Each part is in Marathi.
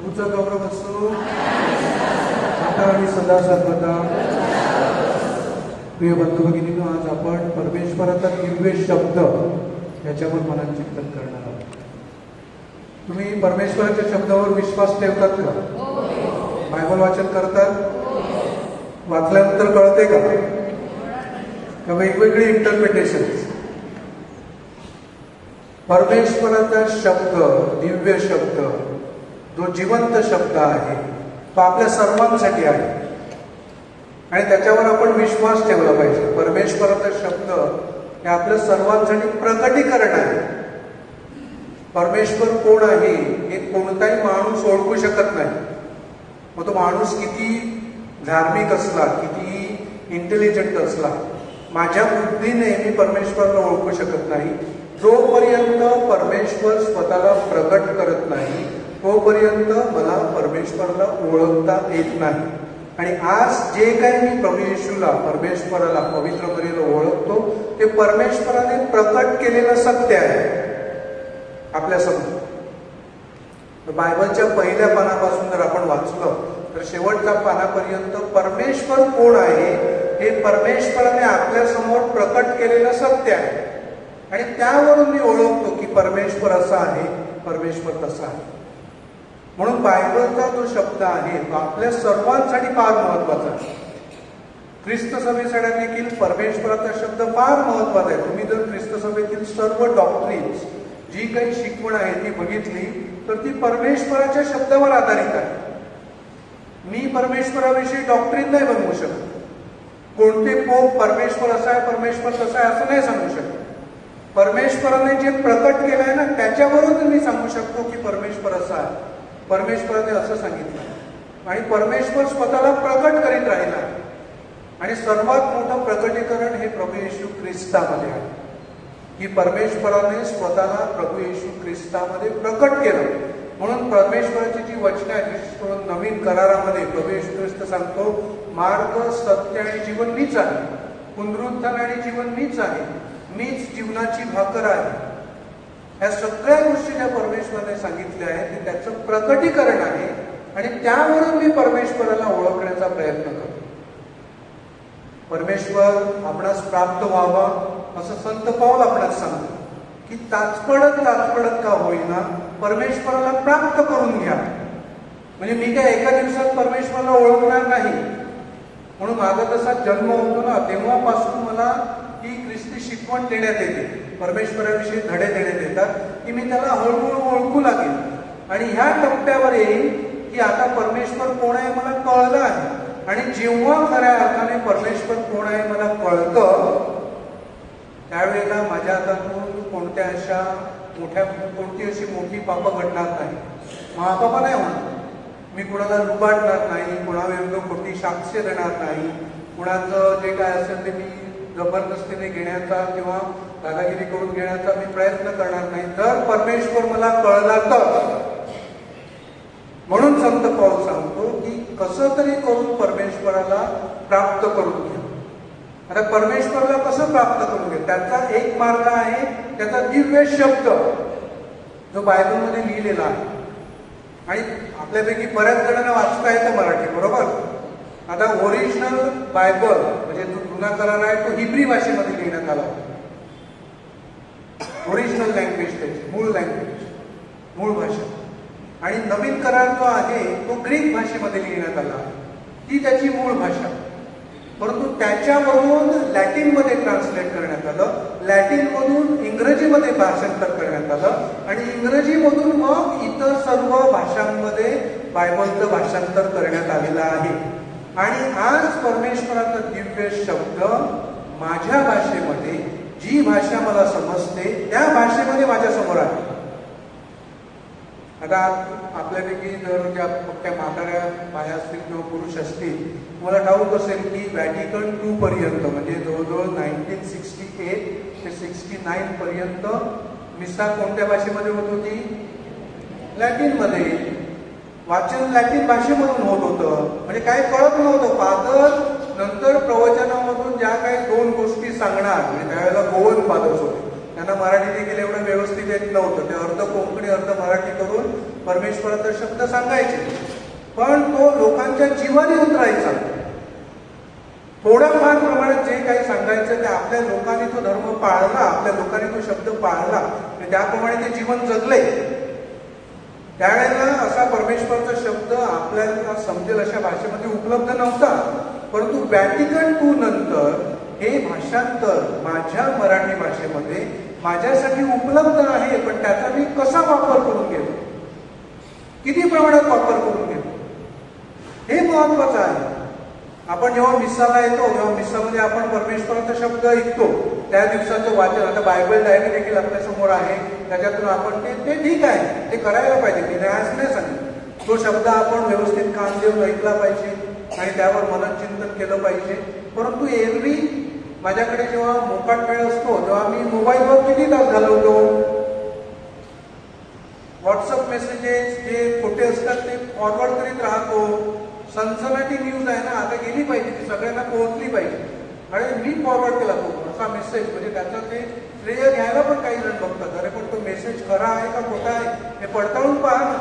प्रभूचा गौरव असो आता आणि सदा सर्वदा. प्रिय बंधू भगिनींनो, आज आपण परमेश्वराचा दिव्य शब्द याच्यावर मनात चिंतन करणार आहोत. तुम्ही परमेश्वराच्या शब्दावर विश्वास ठेवतात का? बायबल वाचन करतात? वाचल्यानंतर कळते का वेगवेगळी इंटरप्रिटेशन? परमेश्वराचा शब्द, दिव्य शब्द, जो जिवंत शब्द आहे, तो आपल्या सर्वांसाठी आहे आणि त्याच्यावर आपण विश्वास ठेवला पाहिजे. परमेश्वराचा शब्द हे आपल्या सर्वांसाठी प्रकटीकरण आहे. परमेश्वर कोण आहे हे कोणताही माणूस ओळखू शकत नाही. मग तो माणूस किती धार्मिक असला, किती इंटेलिजंट असला, माझ्या बुद्धीने मी परमेश्वराला ओळखू शकत नाही. जोपर्यंत परमेश्वर स्वतःला प्रकट करत नाही तोपर्यंत मला परमेश्वराला ओळखता येत नाही. आणि आज जे काही मी प्रभू येशूला, परमेश्वराला, पवित्र मरीला ओळखतो ते परमेश्वराने प्रकट केलेलं सत्य आहे आपल्यासमोर. बायबलच्या पहिल्या पानापासून जर आपण वाचलं तर शेवटच्या पानापर्यंत परमेश्वर कोण आहे हे परमेश्वराने आपल्या समोर प्रकट केलेलं सत्य आहे. आणि त्यावरून मी ओळखतो की परमेश्वर असा आहे, परमेश्वर तसा आहे. म्हणून बायबलचा जो शब्द आहे तो आपल्या सर्वांसाठी फार महत्वाचा आहे. ख्रिस्त सभेसाठी देखील परमेश्वराचा शब्द फार महत्वाचा आहे. तुम्ही जर ख्रिस्त सभेतील सर्व डॉक्ट्रिन्स, जी काही शिकवण आहे ती बघितली तर ती परमेश्वराच्या शब्दावर आधारित आहे. मी परमेश्वराविषयी डॉक्ट्रिन नाही बनवू शकत. कोणते पोप परमेश्वर असा आहे, परमेश्वर तसा आहे असं नाही सांगू शकत. परमेश्वराने जे प्रकट केलं आहे ना त्याच्यावरून मी सांगू शकतो की परमेश्वर असा आहे, परमेश्वराने असं सांगितलं. आणि परमेश्वर स्वतःला प्रकट करीत राहिला. आणि सर्वात मोठं प्रकटीकरण हे प्रभू येशू ख्रिस्तामध्ये आहे, की परमेश्वराने स्वतःला प्रभू येशू ख्रिस्तामध्ये प्रकट केलं. म्हणून परमेश्वराची जी वचनं आहेत, विशेष करून नवीन करारामध्ये प्रभू येशू ख्रिस्त सांगतो, मार्ग, सत्य आणि जीवन मीच आहे, पुनरुत्थान आणि जीवन मीच आहे, मीच जीवनाची भाकर आहे. या सगळ्या गोष्टी ज्या परमेश्वराने सांगितल्या आहेत ते त्याचं प्रकटीकरण आहे. आणि त्यावरून मी परमेश्वराला ओळखण्याचा प्रयत्न करतो. परमेश्वर आपणास प्राप्त व्हावा असं संत पाऊल आपणास सांगतो की ताचपडत का होईना परमेश्वराला प्राप्त करून घ्या. म्हणजे मी काय एका दिवसात परमेश्वराला ओळखणार नाही. म्हणून माझा जसा जन्म होतो ना तेव्हापासून मला ही ख्रिस्ती शिकवण देण्यात येते, परमेश्वराविषयी धडे देण्यात येतात की मी त्याला हळूहळू ओळखू लागेल. आणि ह्या टप्प्यावर येईल की आता परमेश्वर कोण आहे मला कळलं आहे. आणि जेव्हा खऱ्या अर्थाने परमेश्वर कोण आहे मला कळतं त्यावेळेला माझ्या हातातून कोणती अशी मोठी पापं घडणार नाही, महापापा नाही होणार. मी कुणाला लुबाडणार नाही, कुणाविरुद्ध खोटी साक्ष देणार नाही, कुणाचं जे काय असेल ते मी जबरदस्तीने घेण्याचा किंवा दादागिरी करून घेण्याचा मी प्रयत्न करणार नाही. जर परमेश्वर मला कळला तर. म्हणून संत पाऊल सांगतो की कसं तरी करून परमेश्वराला प्राप्त करून घ्या. आता परमेश्वराला कसं प्राप्त करून घ्या त्याचा एक मार्ग आहे, त्याचा दिव्य शब्द जो बायबलमध्ये लिहिलेला आहे. आणि आपल्यापैकी बऱ्याच जणांना वाचता येतं मराठी, बरोबर. आता ओरिजिनल बायबल म्हणजे जो जुना करार आहे तो हिब्री भाषेमध्ये लिहिण्यात आला होता. ओरिजिनल लँग्वेज त्याची मूळ लँग्वेज, मूळ भाषा. आणि नवीन करार जो आहे तो ग्रीक भाषेमध्ये लिहिण्यात आला आहे, ती त्याची मूळ भाषा. परंतु त्याच्यावरून लॅटिनमध्ये ट्रान्सलेट करण्यात आलं, लॅटिनमधून इंग्रजीमध्ये भाषांतर करण्यात आलं आणि इंग्रजीमधून मग इतर सर्व भाषांमध्ये बायबलचं भाषांतर करण्यात आलेलं आहे. आणि आज परमेश्वराचा दिव्य शब्द माझ्या भाषेमध्ये, जी भाषा मला समजते त्या भाषेमध्ये माझ्या समोर आहे. आता आपल्यापैकी जर त्या फक्त म्हाताऱ्या बाया असतील किंवा पुरुष असतील, मला ठाऊक असेल की व्हॅटिकन II पर्यंत म्हणजे जवळजवळ 1968 ते 69 पर्यंत मिसा कोणत्या भाषेमध्ये होत होती? लॅटिनमध्ये. वाचन लॅटिन भाषेमधून होत होतं. म्हणजे काय कळत नव्हतं. फादर नंतर प्रवचनामधून ज्या काही दोन गोष्टी सांगणार, म्हणजे त्यावेळेला गोवन फादर्स होते, त्यांना मराठी देखील एवढं व्यवस्थित येत नव्हतं. ते अर्ध कोकणी अर्ध मराठी करून परमेश्वराचा शब्द सांगायचे, पण तो लोकांच्या जीवाने उतरायचा. थोड्याफार प्रमाणात जे काही सांगायचं ते आपल्या लोकांनी तो धर्म पाळला, आपल्या लोकांनी तो शब्द पाळला आणि त्याप्रमाणे ते जीवन जगले. त्यावेळेला असा परमेश्वराचा शब्द आपल्याला समजेल अशा भाषेमध्ये उपलब्ध नव्हता. परंतु व्हॅटिकन II नंतर हे भाषांतर माझ्या मराठी भाषेमध्ये माझ्यासाठी उपलब्ध आहे. पण त्याचा मी कसा वापर करून घेतो, किती प्रमाणात वापर करून घेतो, हे महत्वाचं आहे. आपण जेव्हा मिसाला येतो, तेव्हा मिसामध्ये आपण परमेश्वराचा शब्द ऐकतो, त्या दिवसाचं वाचन, आता बायबल डायरी देखील आपल्या समोर आहे, त्याच्यातून आपण ते ठीक आहे, ते करायला पाहिजे, मी आज नाही सांगितलं. तो शब्द आपण व्यवस्थित कान देऊन ऐकला पाहिजे आणि त्यावर मनन चिंतन केलं पाहिजे. परंतु एरवी माझ्याकडे जेव्हा मोकाट वेळ असतो तेव्हा मी मोबाईलवर किती तास घालवतो. व्हॉट्सअप मेसेजेस जे खोटे असतात ते फॉरवर्ड करीत राहतो. सनसनाटी न्यूज आहे ना, आता गेली पाहिजे, ती सगळ्यांना पोहोचली पाहिजे आणि मी फॉरवर्ड केला तो असा मेसेज, म्हणजे त्याचं ते श्रेय घ्यायला पण काही जण बघतात. अरे पण तो मेसेज खरा आहे का खोटा आहे हे पडताळून पहा.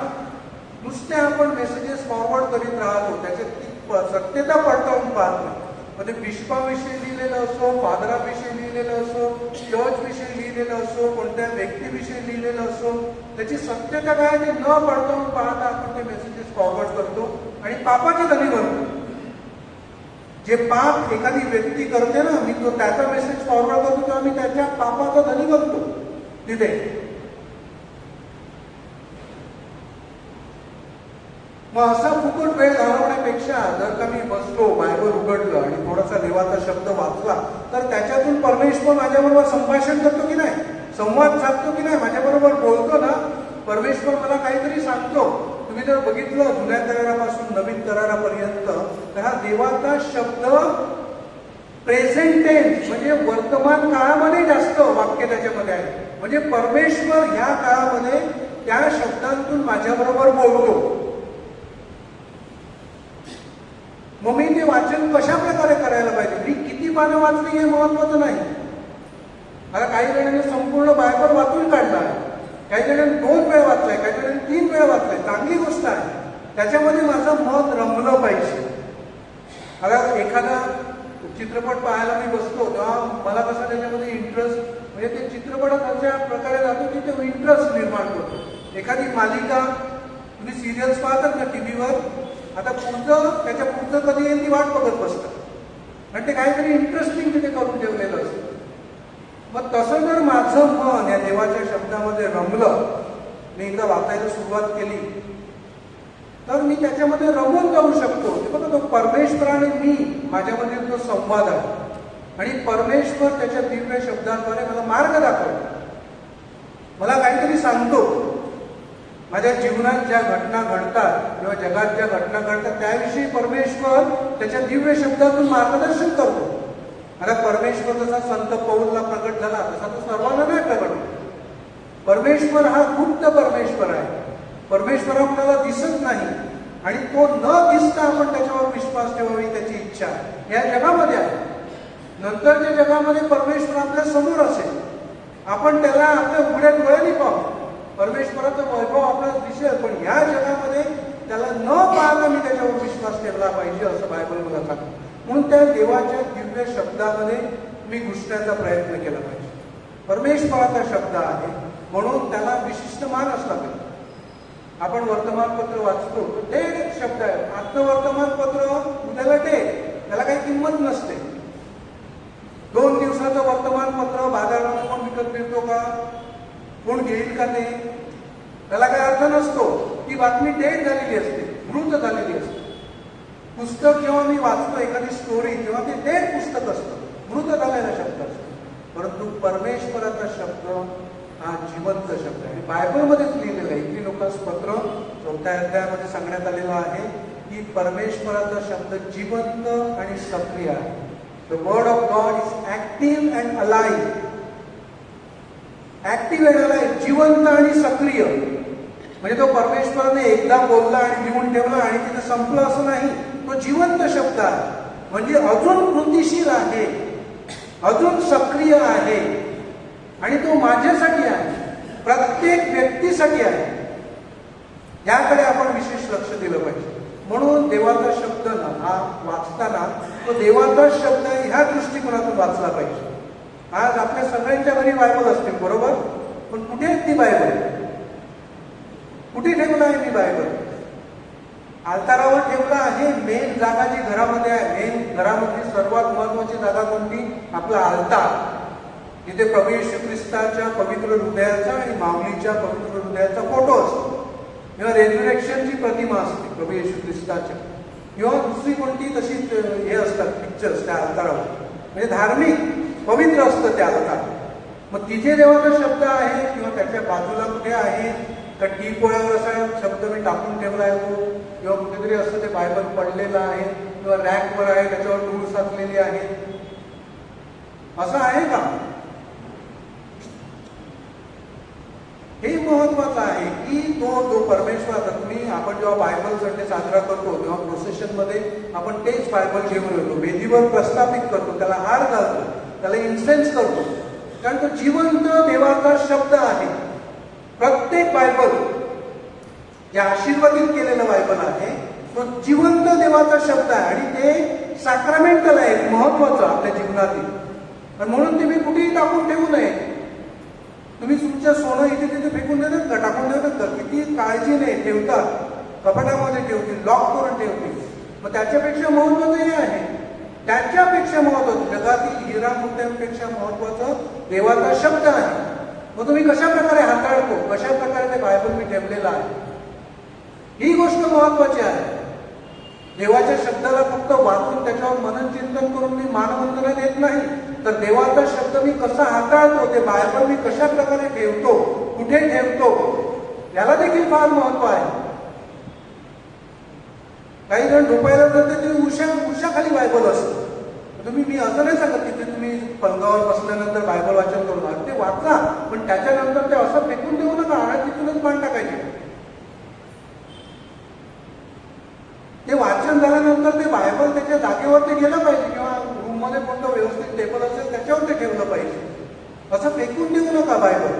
नुसते आपण मेसेजेस फॉरवर्ड करीत राहतो, त्याच्यात सत्यता पडताळून पाहत नाही. म्हणजे बिशपाविषयी लिहिलेलं असो, फादराविषयी लिहिलेलं असो, चर्चविषयी लिहिलेलं असो, कोणत्या व्यक्तीविषयी लिहिलेलं असो, त्याची सत्यता काय ते न पडताळून पाहता आपण ते मेसेजेस फॉरवर्ड करतो आणि पापाची धनी बनतो. जे पाप एखादी व्यक्ती करते ना, मी तो त्याचा मेसेज फॉरवर्ड करतो तेव्हा मी त्याच्या पापाचा धनी बनतो तिथे. मग असा फुकट वेळ घालवण्यापेक्षा जर का मी बसलो, बायबल उघडलं आणि थोडासा देवाचा शब्द वाचला, तर त्याच्यातून परमेश्वर माझ्याबरोबर संभाषण करतो की नाही, संवाद साधतो की नाही, माझ्याबरोबर बोलतो ना. परमेश्वर मला काहीतरी सांगतो. तुम्ही जर बघितलं जुन्या करारापासून नवीन करारापर्यंत, तर हा देवाचा शब्द प्रेझेंट टेन्स म्हणजे वर्तमान काळामध्ये जास्त वाक्य त्याच्यामध्ये आहे. म्हणजे परमेश्वर ह्या काळामध्ये त्या शब्दांतून माझ्याबरोबर बोलतो. मग मी ते वाचन कशा प्रकारे करायला पाहिजे, मी किती पानं वाचली हे महत्वाचं नाही. आता काही जणांनी संपूर्ण बायबल वाचून काढला आहे, काही जणांनी 2 वेळ वाचलाय, काही जणांनी 3 वेळ वाचलाय, चांगली गोष्ट आहे. त्याच्यामध्ये माझं मन रमलं पाहिजे. आता एखादा चित्रपट पाहायला मी बसतो तेव्हा मला कसं त्याच्यामध्ये इंटरेस्ट, म्हणजे ते चित्रपटात अशा प्रकारे जातो की ते इंटरेस्ट निर्माण करतो. एखादी मालिका, तुम्ही सिरियल्स पाहतात ना टीव्हीवर, आता त्याच्या पुढचं कधी येईल ती वाट बघत बसतात आणि ते काहीतरी इंटरेस्टिंग तिथे करून ठेवलेलं असतं. मग तसं जर माझं मन या देवाच्या शब्दामध्ये रमलं, मी एकदा वाचायला सुरुवात केली तर मी त्याच्यामध्ये रमून जाऊ शकतो. ते बघा, तो परमेश्वर आणि मी माझ्यामध्ये तो संवाद आहे आणि परमेश्वर त्याच्या दिव्य शब्दांद्वारे मला मार्ग दाखवतो, मला काहीतरी सांगतो. माझ्या जीवनात ज्या घटना घडतात किंवा जगात ज्या घटना घडतात त्याविषयी परमेश्वर त्याच्या दिव्य शब्दातून मार्गदर्शन करतो. आता परमेश्वर जसा संत पौलला प्रकट झाला तसा तो सर्वांना नाही प्रकट. परमेश्वर हा गुप्त परमेश्वर आहे. परमेश्वर आपल्याला दिसत नाही आणि तो न दिसता आपण त्याच्यावर विश्वास ठेवावी त्याची इच्छा या जगामध्ये आहे. नंतरच्या जगामध्ये परमेश्वर आपल्या समोर असेल, आपण त्याला आपल्या उघड्या डोळ्यांनी पाहू, परमेश्वराचं वैभव आपल्याला दिसेल. पण या जगामध्ये त्याला न पाहता मी त्याच्यावर विश्वास ठेवला पाहिजे असं बायबल मला सांगतं. म्हणून त्या देवाच्या दिव्य शब्दामध्ये मी घुसण्याचा प्रयत्न केला पाहिजे. परमेश्वराचा शब्द आहे म्हणून त्याला विशिष्ट मान असला पाहिजे. आपण वर्तमानपत्र वाचतो तर ते एक शब्द आहे. आजचं वर्तमानपत्र उद्याला त्याला काही किंमत नसते. 2 दिवसाचं वर्तमानपत्र बाजारामध्ये कोण विकत मिळतो का, कोण घेईल का ते, त्याला काही अर्थ नसतो. ती बातमी डेट झालेली असते, मृत झालेली असते. पुस्तक जेव्हा मी वाचतो एखादी स्टोरी तेव्हा ते डेट पुस्तक असतं, मृत झालेला शब्द असतो. परंतु परमेश्वराचा शब्द हा जिवंत शब्द आहे. बायबलमध्येच लिहिलेलं आहे. इथली लोकांस पत्र 4थ्या अध्यायामध्ये सांगण्यात आलेलं आहे की परमेश्वराचा शब्द जिवंत आणि सक्रिय आहे. The word of God is active and alive. Active and alive, जिवंत आणि सक्रिय. म्हणजे तो परमेश्वराने एकदा बोलला आणि लिहून ठेवला आणि तिथे संपलं असं नाही. तो जिवंत शब्द आहे, म्हणजे अजून कृतिशील आहे, अजून सक्रिय आहे. आणि तो माझ्यासाठी आहे, प्रत्येक व्यक्तीसाठी आहे. याकडे आपण विशेष लक्ष दिलं पाहिजे. म्हणून देवाचा शब्द हा वाचताना तो देवाचा शब्द ह्या दृष्टिकोनातून वाचला पाहिजे. आज आपल्या सगळ्यांच्या घरी बायबल असतील, बरोबर, पण कुठे आहे ती बायबल? कुठे ठेवलं आहे मी बायबल? आल्तारावर ठेवलं आहे. मेन जागा जी घरामध्ये आहे, मेन घरामधली सर्वात महत्वाची जागा कोणती? आपला आल्तार, जिथे प्रभू येशू ख्रिस्ताच्या पवित्र हृदयाचा आणि माऊलीच्या पवित्र हृदयाचा फोटो असतो, किंवा रेझरेक्शनची प्रतिमा असते प्रभू येशू ख्रिस्ताच्या, किंवा दुसरी कोणती तशी हे असतात पिक्चर्स त्या आल्तारावर, म्हणजे धार्मिक पवित्र असतं त्या आल्तार. मग तिथे देवाचा शब्द आहे, किंवा त्याच्या बाजूला कुठे आहे तर टी पोळ्यावर असा शब्द मी टाकून ठेवला आहे तो, किंवा कुठेतरी असं ते बायबल पडलेलं आहे, किंवा रॅकवर आहे त्याच्यावर धूळ साचलेली आहे, असं आहे का? हे महत्वाचं आहे की तो परमेश्वर, आता तुम्ही आपण जेव्हा बायबल संडे साजरा करतो तेव्हा प्रोसेशन मध्ये आपण तेच बायबल घेऊन येतो, वेदीवर प्रस्थापित करतो, त्याला हार घालतो, त्याला इन्सेन्स करतो, कारण तो जिवंत देवाचा शब्द आहे. प्रत्येक बायबल जे आशीर्वादित केलेलं बायबल आहे तो जिवंत देवाचा शब्द आहे, आणि ते सॅक्रामेंटल आहे, महत्वाचं आपल्या जीवनातील. आणि म्हणून तुम्ही कुठेही टाकून ठेवू नये. तुम्ही तुमचं सोनं इथे तिथे फेकून देतात का, टाकून देतात का? किती काळजीने ठेवतात, कपाटामध्ये ठेवतील, लॉक करून ठेवतील. मग त्याच्यापेक्षा महत्वाचं हे आहे, त्याच्यापेक्षा महत्वाचं, जगातील हिरा मोत्यांपेक्षा महत्वाचं देवाचा शब्द आहे. मग तुम्ही कशा प्रकारे हाताळतो, कशा प्रकारे ते बायबल मी ठेवलेलं आहे, ही गोष्ट महत्वाची आहे. देवाच्या शब्दाला फक्त वाचून त्याच्यावर मनन चिंतन करून मी मानवंदना देत नाही, तर देवाचा शब्द मी कसा हाताळतो, ते बायबल मी कशा प्रकारे ठेवतो, कुठे ठेवतो, याला देखील फार महत्व आहे. काही जण झोपायला जाते ते उशाखाली बायबल असतं. तुम्ही, मी असं नाही सांगत की तुम्ही पलंगावर बसल्यानंतर बायबल वाचन करू नका, ते वाचा, पण त्याच्यानंतर ते असं फेकून देऊ नका, आणि तिथूनच मान टाकायचे. ते वाचन झाल्यानंतर ते बायबल त्याच्या जागेवर ते गेलं पाहिजे, किंवा रूम मध्ये कोणतं व्यवस्थित टेबल असेल त्याच्यावर ते ठेवलं पाहिजे. असं फेकून देऊ नका बायबल.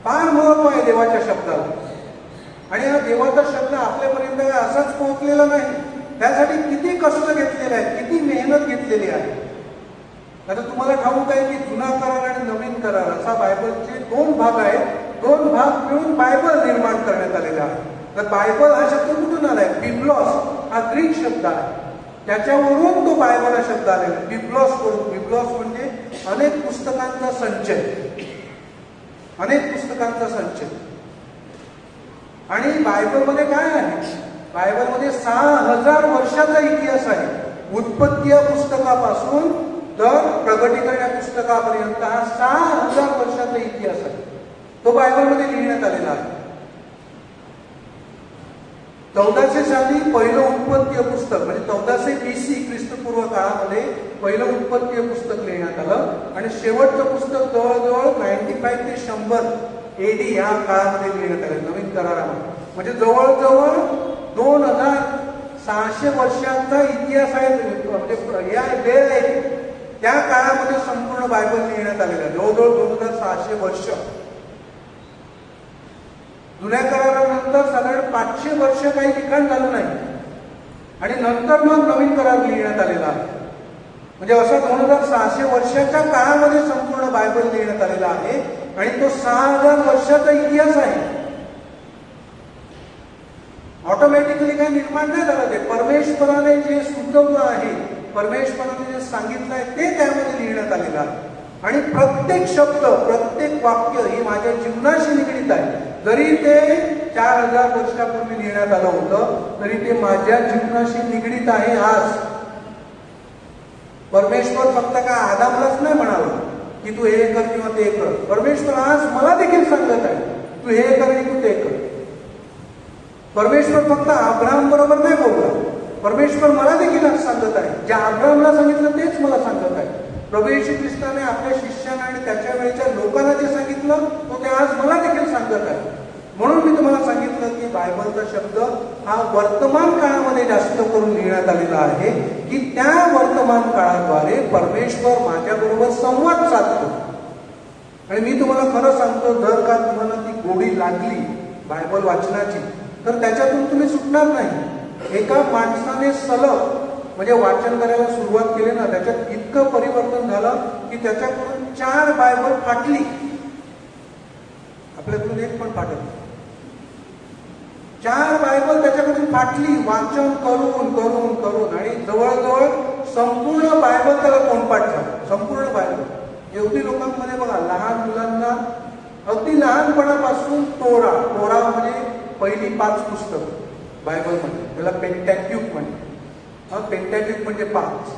फार महत्व आहे देवाच्या शब्दाला, आणि हा देवाचा शब्द आपल्यापर्यंत असाच पोहोचलेला नाही. त्यासाठी किती कष्ट घेतलेले आहेत, किती मेहनत घेतलेली आहे. आता तुम्हाला ठाऊक आहे की जुना करार आणि नवीन करार असा बायबलचे 2 भाग आहेत. 2 भाग मिळून बायबल निर्माण करण्यात आलेला आहे. तर बायबल हा शब्द कुठून आलाय? बिब्लॉस हा ग्रीक शब्द आहे, त्याच्यावरून तो बायबल हा शब्द आलेला आहे. बिब्लॉस वरून. बिब्लॉस म्हणजे अनेक पुस्तकांचा संचय, अनेक पुस्तकांचा संचय. आणि बायबलमध्ये काय आहे? बायबलमध्ये 6000 वर्षाचा इतिहास आहे. उत्पत्ती या पुस्तकापासून तर प्रगटीकरण पुस्तकापर्यंत हा 6000 वर्षाचा इतिहास आहे. तो बायबलमध्ये लिहिण्यात आलेला आहे. 1400 साली पहिलं उत्पत्ती पुस्तक, म्हणजे 1400 BC ख्रिस्तपूर्व काळामध्ये पहिलं उत्पत्ती पुस्तक लिहिण्यात आलं, आणि शेवटचं पुस्तक जवळजवळ 95 ते 100 AD या काळामध्ये लिहिण्यात आलं, नवीन करारामध्ये. म्हणजे जवळजवळ 2600 वर्षांचा इतिहास आहे, म्हणजे या वेळ आहे. त्या काळामध्ये संपूर्ण बायबल लिहिण्यात आलेलं आहे. जवळजवळ 2600 वर्ष. जुन्या करारानंतर साधारण 500 वर्ष काही लिखाण झालं नाही, आणि नंतर मग नवीन करार लिहिण्यात आलेला आहे. म्हणजे असा 2600 वर्षाच्या काळामध्ये संपूर्ण बायबल लिहिण्यात आलेला आहे, आणि तो 6000 वर्षाचा इतिहास आहे. ऑटोमॅटिकली काही निर्माण नाही झालं, ते परमेश्वराने जे सुचवलं आहे, परमेश्वराने जे सांगितलं आहे ते त्यामध्ये लिहिण्यात आलेलं आहे. आणि प्रत्येक शब्द, प्रत्येक वाक्य हे माझ्या जीवनाशी निगडीत आहे. जरी ते 4000 वर्षापूर्वी लिहिण्यात आलं होतं, तरी ते माझ्या जीवनाशी निगडीत आहे आज. परमेश्वर फक्त का आदामलाच नाही म्हणाला की तू हे कर किंवा ते कर. परमेश्वर आज मला देखील सांगत आहे, तू हे कर आणि तू ते कर. परमेश्वर फक्त अब्राहम बरोबर नाही बोलला, परमेश्वर मला देखील आज सांगत आहे. जे अब्राहमला सांगितलं तेच मला सांगत आहे. प्रभू येशू ख्रिस्ताने आपल्या शिष्यांना आणि त्याच्या वेळेच्या लोकांना जे सांगितलं तो ते आज मला देखील सांगत आहे. म्हणून मी तुम्हाला सांगितलं की बायबलचा शब्द हा वर्तमान काळामध्ये जास्त करून लिहिण्यात आलेला आहे, की त्या वर्तमान काळाद्वारे परमेश्वर माझ्याबरोबर संवाद साधतो. आणि मी तुम्हाला खरं सांगतो, जर का तुम्हाला ती गोडी लागली बायबल वाचनाची, तर त्याच्यातून तुम्ही सुटणार नाही. एका माणसाने सलग म्हणजे वाचन करायला सुरुवात केली ना, त्याच्यात इतकं परिवर्तन झालं की त्याच्याकडून 4 बायबल फाटली. आपल्याकडून एक पण फाटत नाही. 4 बायबल त्याच्याकडून फाटली, वाचन करून करून करून, आणि जवळजवळ संपूर्ण बायबल त्याला तोंडपाठ झालं. संपूर्ण बायबल. एवढी लोकांमध्ये बघा, लहान मुलांना अगदी लहानपणापासून तोरा म्हणजे पहिली 5 पुस्तकं बायबलमध्ये, त्याला पेंटॅट्यूक म्हणतात. पेंटॅट्यूक म्हणजे 5.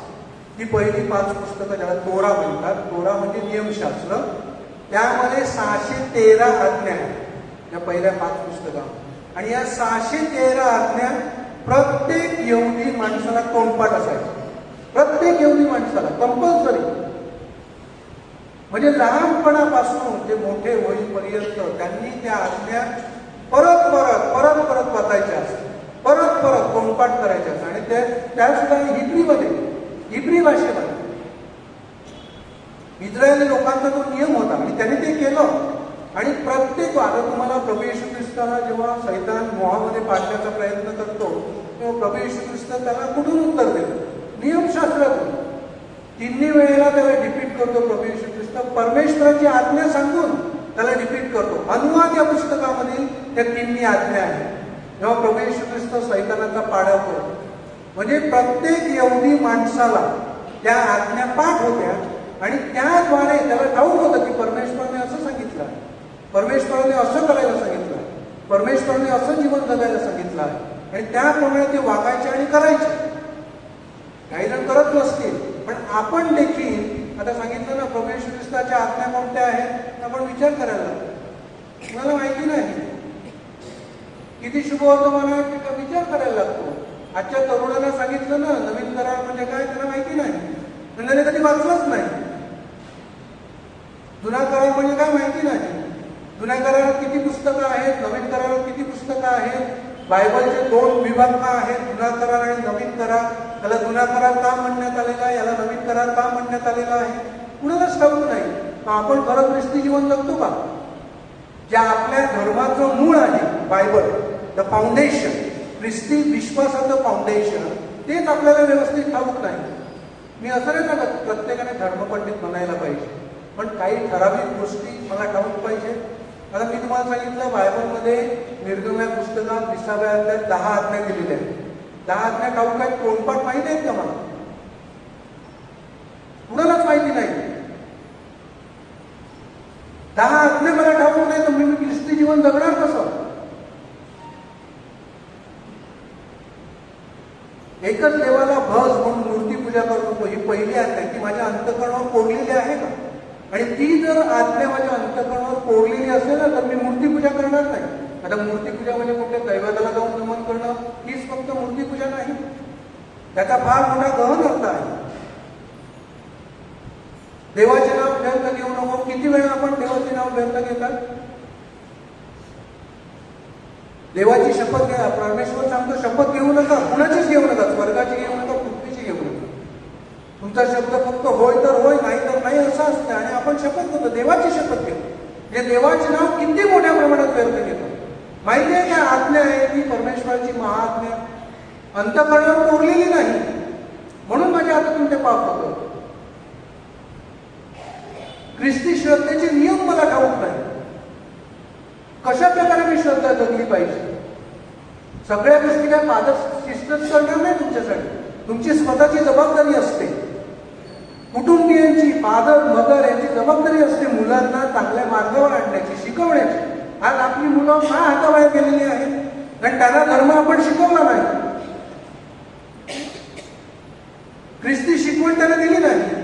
ही पहिली 5 पुस्तकं ज्याला तोरा म्हणतात. तोरा म्हणजे नियमशास्त्र. त्यामध्ये 613 आज्ञा आहेत या पहिल्या 5 पुस्तकामध्ये. आणि या 613 आज्ञा प्रत्येक यहुदी माणसाला तोंडपाठ असायचं. प्रत्येक यहुदी माणसाला कंपल्सरी. म्हणजे लहानपणापासून ते मोठे होईपर्यंत त्यांनी त्या आज्ञा परत परत परत वाचायच्या असतात. परत परत तोंडपाठ करायच्या असतात. आणि त्या सुद्धा हिब्री भाषेमध्ये. इस्रायली लोकांचा तो नियम होता आणि त्यांनी ते केलं. आणि प्रत्येक आता तुम्हाला प्रभू येशू ख्रिस्ताला जेव्हा सैतान मोहामध्ये पाडण्याचा प्रयत्न करतो, तेव्हा प्रभू येशू ख्रिस्त त्याला कुठून उत्तर देतो? नियमशास्त्रातून. 3 वेळेला त्याला डिफीट करतो प्रभू येशू ख्रिस्त. परमेश्वराची आज्ञा सांगून त्याला डिफीट करतो. अनुवाद या पुस्तकामधील त्या 3 आज्ञा आहेत. जेव्हा प्रभू येशू ख्रिस्त सैतानाचा पाडाव करतो, म्हणजे प्रत्येक यहुदी माणसाला त्या आज्ञा पाठ होत्या. आणि त्याद्वारे त्याला ठाऊक होतं की परमेश्वराने असं सांगितलं आहे, परमेश्वराने असं करायला सांगितलं आहे, परमेश्वराने असं जीवन जगायला सांगितलं आहे. आणि त्याप्रमाणे ते वागायचे आणि करायचे. काही जण करत नसतील, पण आपण देखील आता सांगितलं ना, प्रभू येशू ख्रिस्ताच्या आज्ञा कोणत्या आहेत, आपण विचार करायला लागतो. मला माहिती नाही किती शुभ होतं, मला विचार करायला लागतो. आजच्या तरुणांना सांगितलं ना नवीन करार म्हणजे काय, त्यांना माहिती नाही. त्यांनी कधी वाचलंच नाही. जुना करार म्हणजे काय माहिती नाही. जुन्या करारात किती पुस्तकं आहेत, नवीन करारात किती पुस्तकं आहेत, बायबलचे 2 विभाग का आहेत, जुना करार आणि नवीन करार. त्याला जुना करार का म्हणण्यात आलेला आहे, याला नवीन करार का म्हणण्यात आलेला आहे, कुणालाच ठाऊक नाही. आपण खरं ख्रिस्ती जीवन जगतो का? जे आपल्या धर्माचं मूळ आहे बायबल, द फाउंडेशन, ख्रिस्ती विश्वासाचं फाउंडेशन, तेच आपल्याला व्यवस्थित ठाऊक नाही. मी असं नाही सांगत प्रत्येकाने धर्मपंडित म्हणायला पाहिजे, पण काही ठराविक गोष्टी मला ठाऊक पाहिजे. आता मी तुम्हाला सांगितलं, बायबलमध्ये निर्गमया पुस्तकात 20व्या अध्यायात 10 आज्ञा दिलेल्या आहेत. 10 आज्ञा ठाऊक आहेत, तोंडपाठ माहिती आहेत का मला? कुणालाच माहिती नाही. 10 आज्ञा मला ठाऊक नाही, तर मी ख्रिस्ती जीवन जगणार कसं? एकच देवाला भज म्हणून मूर्तीपूजा करतो, ही पहिली आज्ञा, ती माझ्या अंतःकरणावर कोरलेली आहे का? आणि ती जर आज्ञा माझ्या अंतःकरणावर कोरलेली असेल ना, तर मी मूर्तीपूजा करणार नाही. आता मूर्तीपूजा म्हणजे कुठल्या दैवताला जाऊन नमन करणं, हीच फक्त मूर्तीपूजा नाही. त्याचा फार मोठा गहन अर्थ आहे. देवाचे नाव व्यर्थ घेऊ नको. किती वेळा आपण देवाचे नाव व्यर्थ घेतात? देवाची शपथ घ्या. परमेश्वर सांगतो शपथ घेऊ नका, कुणाचीच घेऊ नका, स्वर्गाची घेऊ नका, पृथ्वीची घेऊ नका. तुमचा शब्द फक्त होय तर होय, नाही तर नाही असं असतं. आणि आपण शपथ घेतो, देवाची शपथ घेतो. हे देवाचे नाव किती मोठ्या प्रमाणात व्यर्थ घेतो. माहिती आहे का? आज्ञा आहे ती परमेश्वराची महाआज्ञा अंतःकरणावर कोरलेली नाही, म्हणून माझ्या हातातून ते पाप होतं. ख्रिस्ती श्रद्धेचे नियम मला ठाऊक नाही. कशा प्रकारे मी श्रद्धा जगली पाहिजे? सगळ्या गोष्टी काय फादर सिस्टर्स करणार नाही तुमच्यासाठी. तुमची स्वतःची जबाबदारी असते. कुटुंबियांची, फादर मदर यांची जबाबदारी असते मुलांना चांगल्या मार्गावर आणण्याची, शिकवण्याची. आज आपली मुलं का हाताबाहेर गेलेली आहेत? कारण त्यांना धर्म आपण शिकवला नाही. ख्रिस्ती शिकवण त्याला दिली नाही.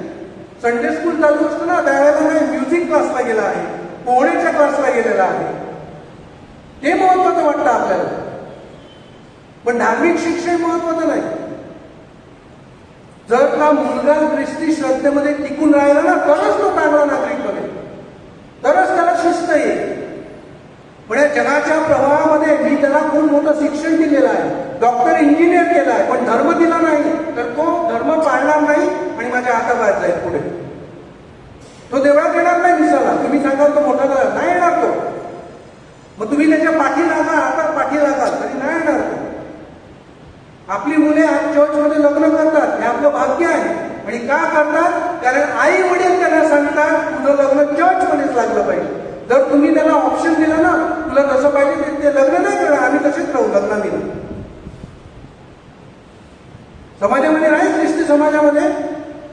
संडे स्कूल चालू असतं ना, त्यावेळेला नाही, म्युझिक क्लासला गेला आहे, पोहण्याच्या क्लासला गेलेला आहे. ते महत्वाचं वाटतं आपल्याला, पण धार्मिक शिक्षण महत्वाचं नाही. जर का मुलगा ख्रिस्ती श्रद्धेमध्ये टिकून राहिला ना, तरच तो चांगला नागरिक बनेल, तरच त्याला शिस्त येईल. पण या जगाच्या प्रवाहामध्ये मी त्याला खूप मोठं शिक्षण दिलेलं आहे, डॉक्टर इंजिनियर केला आहे, पण धर्म दिला नाही, तर तो धर्म पाळणार नाही आणि माझ्या हाताबाहेर जाईल पुढे. तो देवळात येणार नाही दिसायला. तुम्ही सांगाल तो मोठा झाला, नाही येणार तो. मग तुम्ही त्याच्या पाठी लागा, आता पाठी लागाल तरी नाही येणार तो. आपली मुले आज चर्चमध्ये लग्न करतात, हे आपलं भाग्य आहे. आणि का करतात? कारण आई वडील त्यांना सांगतात तुझं लग्न चर्चमध्येच लागलं पाहिजे. जर तुम्ही त्याला ऑप्शन दिला ना, तुला जसं पाहिजे ते लग्न नाही करणार, आम्ही तसेच राहू लग्नाने. समाजामध्ये नाही, ख्रिस्ती समाजामध्ये